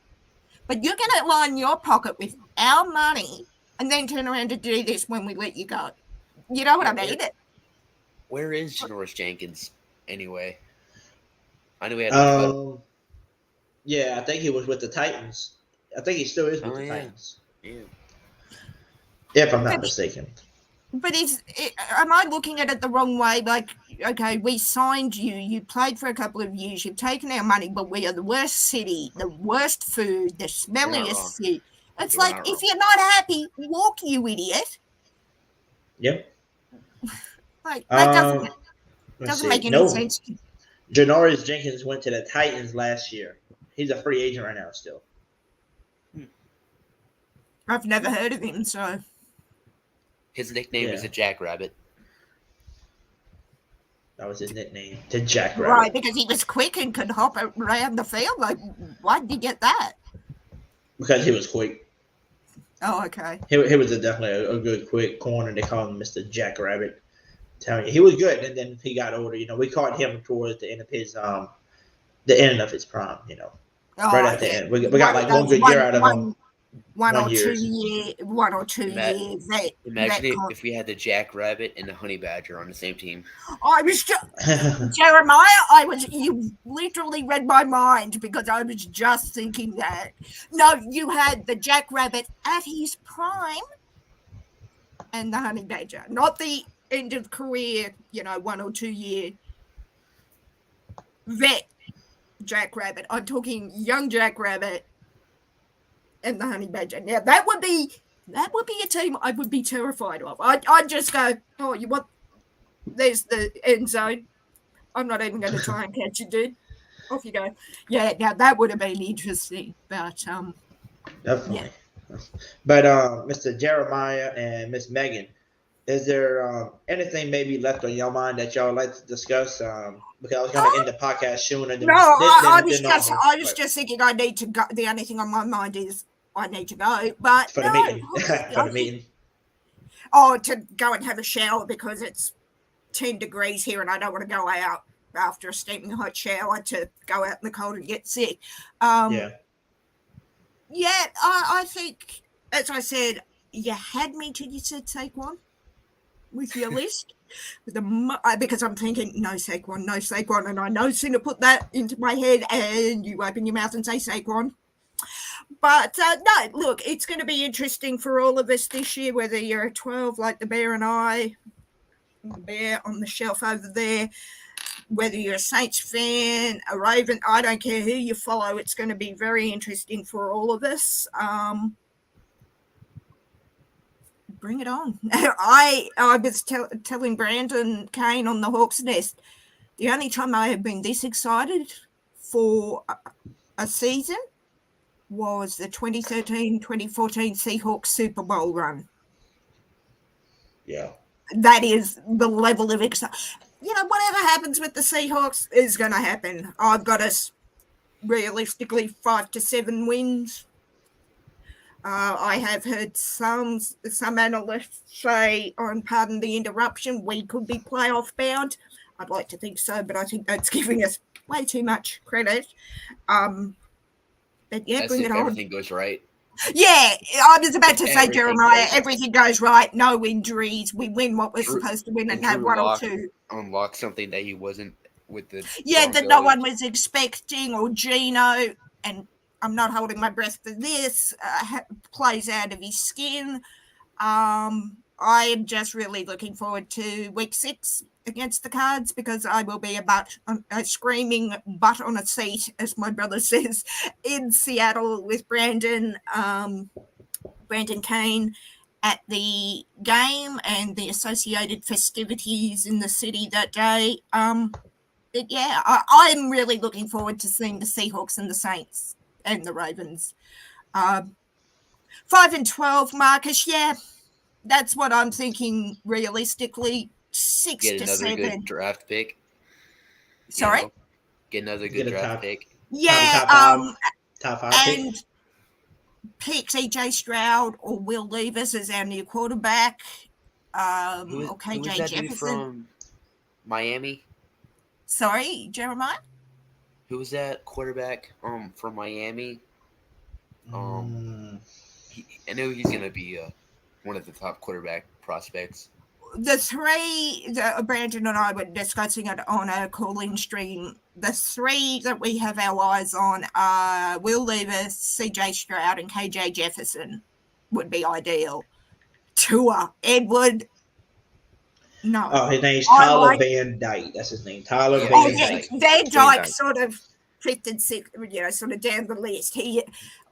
But you're going to line your pocket with our money and then turn around to do this when we let you go. You know what I mean? Where is Janoris Jenkins anyway? I know we had. Yeah, I think he was with the Titans. I think he still is with the Titans. Yeah. If I'm not mistaken. But am I looking at it the wrong way? Like, okay, we signed you. You played for a couple of years. You've taken our money, but we are the worst city, the worst food, the smelliest city. It's like, if you're not happy, walk, you idiot. Yep. Like, that doesn't make any sense. Janoris Jenkins went to the Titans last year. He's a free agent right now still. I've never heard of him, so. His nickname is a Jackrabbit. That was his nickname, the Jackrabbit. Right, because he was quick and could hop around the field. Like, why did he get that? Because he was quick. Oh, okay. He was definitely a good quick corner. They called him Mr. Jackrabbit. Telling you, he was good, and then he got older. We caught him towards the end of his prime. Right at the end, we got like one good year out of him. One or two years. Imagine if we had the Jackrabbit and the Honey Badger on the same team. I was just Jeremiah. You literally read my mind because I was just thinking that. No, you had the Jackrabbit at his prime, and the Honey Badger, not the end of career. 1 or 2 year vet Jackrabbit. I'm talking young Jackrabbit. And the Honey Badger. Now that would be a team I would be terrified of. I'd just go, oh, you want? There's the end zone. I'm not even going to try and catch you, dude. Off you go. Yeah, now that would have been interesting, but definitely. Yeah. But Mr. Jeremiah and Miss Megan, is there anything maybe left on your mind that y'all would like to discuss? Because I was going to end the podcast sooner. I was just thinking I need to go. The only thing on my mind is I need to go. But for the meeting. For the meeting. Oh, to go and have a shower because it's 10 degrees here and I don't want to go out after a steaming hot shower to go out in the cold and get sick. Yeah, I think, as I said, you had me till you said Saquon with your list. Because I'm thinking, no Saquon, and I no sooner put that into my head and you open your mouth and say Saquon. But no, look, it's going to be interesting for all of us this year, whether you're a 12 like the Bear and I, the Bear on the shelf over there, whether you're a Saints fan, a Raven, I don't care who you follow, it's going to be very interesting for all of us. Bring it on. I was telling Brandon Kane on the Hawks Nest, the only time I have been this excited for a season was the 2013-2014 Seahawks Super Bowl run. Yeah. That is the level of excitement. Whatever happens with the Seahawks is going to happen. I've got us realistically 5 to 7 wins. I have heard some analysts say, pardon the interruption, we could be playoff bound. I'd like to think so, but I think that's giving us way too much credit. But yeah, bring it on. Everything goes right. Yeah, I was about to say, Jeremiah, everything goes right. No injuries. We win what we're supposed to win and have 1 or 2. Unlock something that he wasn't with the. Yeah, that no one was expecting, or Gino, and I'm not holding my breath for this, plays out of his skin. I am just really looking forward to week 6 against the Cards because I will be a screaming butt on a seat, as my brother says, in Seattle with Brandon Kane at the game and the associated festivities in the city that day. But yeah, I'm really looking forward to seeing the Seahawks and the Saints and the Ravens. 5-12, Marcus. Yeah, that's what I'm thinking realistically. 6 Get to another 7. good draft pick. Sorry? Get another good draft pick. Yeah, top 5 and pick CJ Stroud or Will Levis as our new quarterback. Who or KJ was that Jefferson. dude from Miami? Sorry, Jeremiah? Who was that quarterback from Miami? I know he's going to be one of the top quarterback prospects. The 3 that Brandon and I were discussing it on a call-in stream, the 3 that we have our eyes on are Will Levis, CJ Stroud, and KJ Jefferson would be ideal. Tua, Edward, no. Oh, his name's Tyler Van Dyke. That's his name, Tyler Van Dyke. Van Dyke sort of 5th and 6th, sort of down the list. He,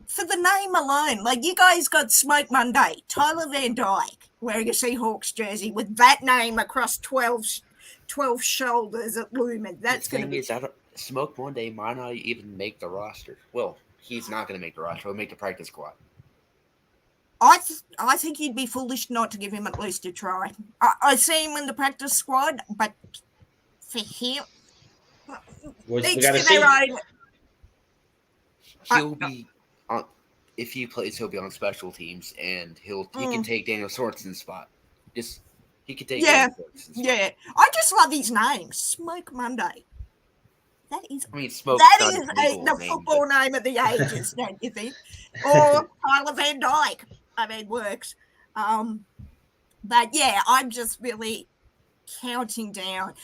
for the name alone, like you guys got Smoke Monday, Tyler Van Dyke wearing a Seahawks jersey with that name across 12 shoulders at Lumen. That's going to be. Smoke Monday might not even make the roster. Well, he's not going to make the roster. He'll make the practice squad. I think you'd be foolish not to give him at least a try. I see him in the practice squad, but for him, We gotta see. He'll be on, if he plays, he'll be on special teams, and he can take Daniel Sorensen's spot. He could take. Yeah, Daniel Sorensen's yeah. I just love his name, Smoke Monday. That is. I mean, Smoke. That is the football name of the ages, don't you think? Or Tyler Van Dyke. I mean, works. But yeah, I'm just really counting down.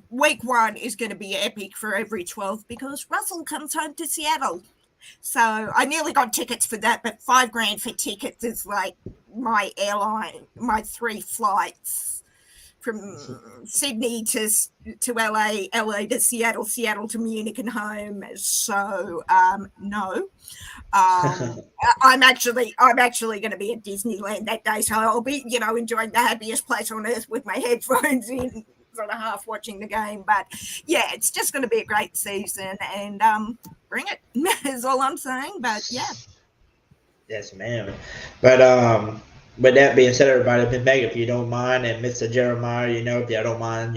Week 1 is going to be epic for every 12 because Russell comes home to Seattle. So I nearly got tickets for that, but $5,000 for tickets is like my airline, my 3 flights from Sydney to LA, LA to Seattle, Seattle to Munich and home. So no. I'm actually going to be at Disneyland that day, so I'll be, enjoying the happiest place on earth with my headphones in, sort of half watching the game. But yeah, it's just going to be a great season, and bring it is all I'm saying. But yeah. Yes, ma'am. But with that being said, everybody, Meg, if you don't mind, and Mr. Jeremiah, if y'all don't mind,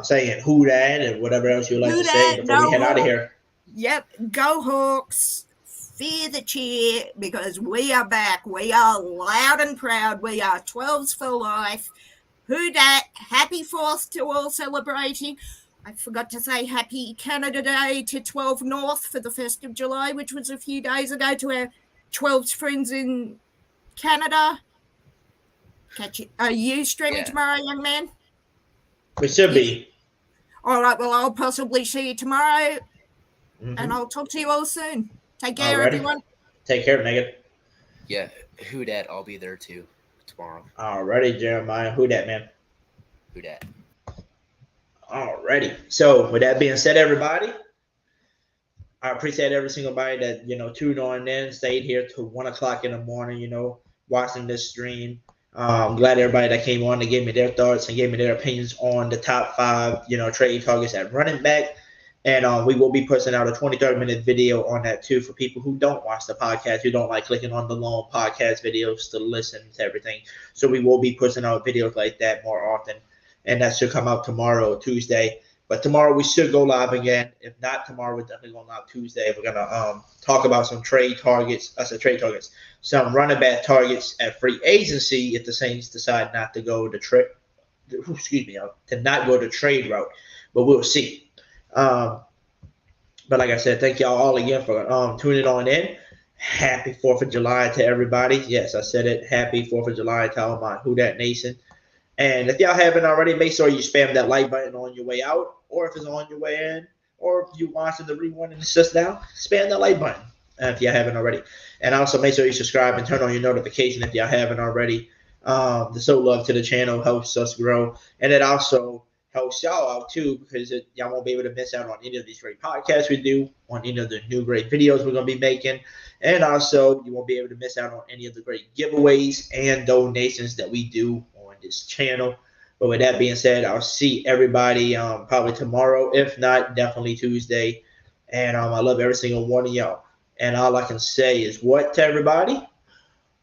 saying who that and whatever else you'd like to say before we head out of here. Yep, go Hawks. Fear the cheer, because we are back. We are loud and proud. We are 12s for life. Who dat? Happy 4th to all celebrating. I forgot to say happy Canada Day to 12 North for the 1st of July, which was a few days ago, to our 12's friends in Canada. Catch you. Are you streaming tomorrow, young man? We should be. All right, well, I'll possibly see you tomorrow, and I'll talk to you all soon. Take care, everyone. Take care, Megan. Yeah, who dat? I'll be there too tomorrow. Alrighty, Jeremiah. Who dat, man? Who dat? Alrighty. So with that being said, everybody, I appreciate every single body that tuned on in, stayed here till 1 o'clock in the morning, watching this stream. I'm glad everybody that came on to give me their thoughts and gave me their opinions on the top 5, trade targets at running back. And we will be posting out a 23-minute video on that too for people who don't watch the podcast, who don't like clicking on the long podcast videos to listen to everything. So we will be pushing out videos like that more often, and that should come out tomorrow, Tuesday. But tomorrow we should go live again. If not tomorrow, we're definitely going live Tuesday. We're gonna talk about some trade targets. Some running back targets at free agency if the Saints decide not to go to not go the trade route. But we'll see. But like I said, thank y'all all again for tuning on in. Happy 4th of July to everybody. Yes, I said it. Happy 4th of July to all my Who Dat Nation. And if y'all haven't already, make sure you spam that like button on your way out, or if it's on your way in, or if you're watching the rewind and it's just now, spam that like button if y'all haven't already. And also make sure you subscribe and turn on your notification if y'all haven't already. The show love to the channel helps us grow, and it also helps y'all out too, because y'all won't be able to miss out on any of these great podcasts we do, on any of the new great videos we're going to be making, and also you won't be able to miss out on any of the great giveaways and donations that we do on this channel. But with that being said, I'll see everybody probably tomorrow, if not definitely Tuesday, and I love every single one of y'all. And all I can say is what to everybody?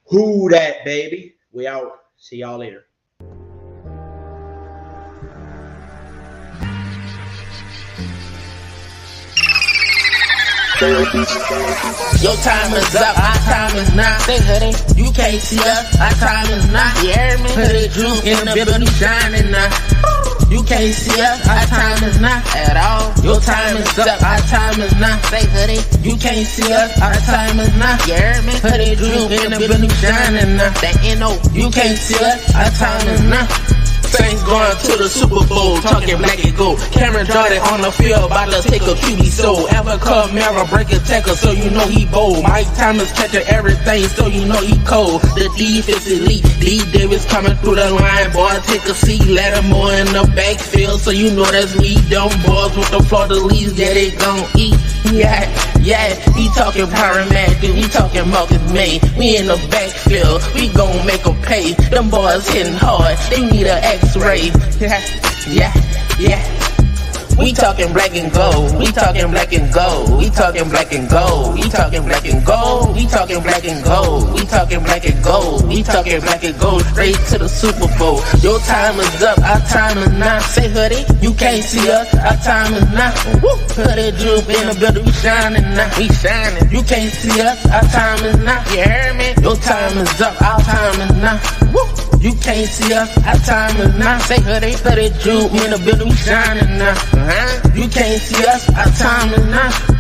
Who dat, baby? We out. See y'all later. Your time is up, our time is now. Say Hoodie, you can't see us, our time is now. You hear me? Hoodie Jube in the building shining now. You can't see us, our time is not at all. Your time is up, our time is not. Say Hoodie, you can't see us, our time is not. You hear me? Hoodie Jube in the building shining now. That N.O., you can't see us, our time is not. Saints going to the Super Bowl, talking black and gold. Cameron Jordan on the field, about to take a QB soul. Ever Camaro break a tackle, so you know he bold. Mike Thomas catching everything, so you know he cold. The defense elite, D. Davis coming through the line. Boy, take a seat, Lattimore in the backfield, so you know that's me. Them boys with the Florida leaves, yeah, they gon' eat. Yeah, he talking Pyromatic, we talking Marcus May. We in the backfield, we gon' make them pay. Them boys hitting hard, they need an X-ray. Yeah. We talking black and gold. We talking black and gold. We talking black and gold. We talking black and gold. We talking black and gold. We talking black and gold. We talking black and gold. Straight to the Super Bowl. Your time is up. Our time is now. Say Hoodie, you can't see us. Our time is now. Woo. Hoodie Jube in the building. We shining now. We shining. You can't see us. Our time is now. You heard me? Your time is up. Our time is now. Woo. You can't see us. Our time is now. Say Hoodie, Hoodie Jube in the building. We shining now. You can't see us. Our time is now.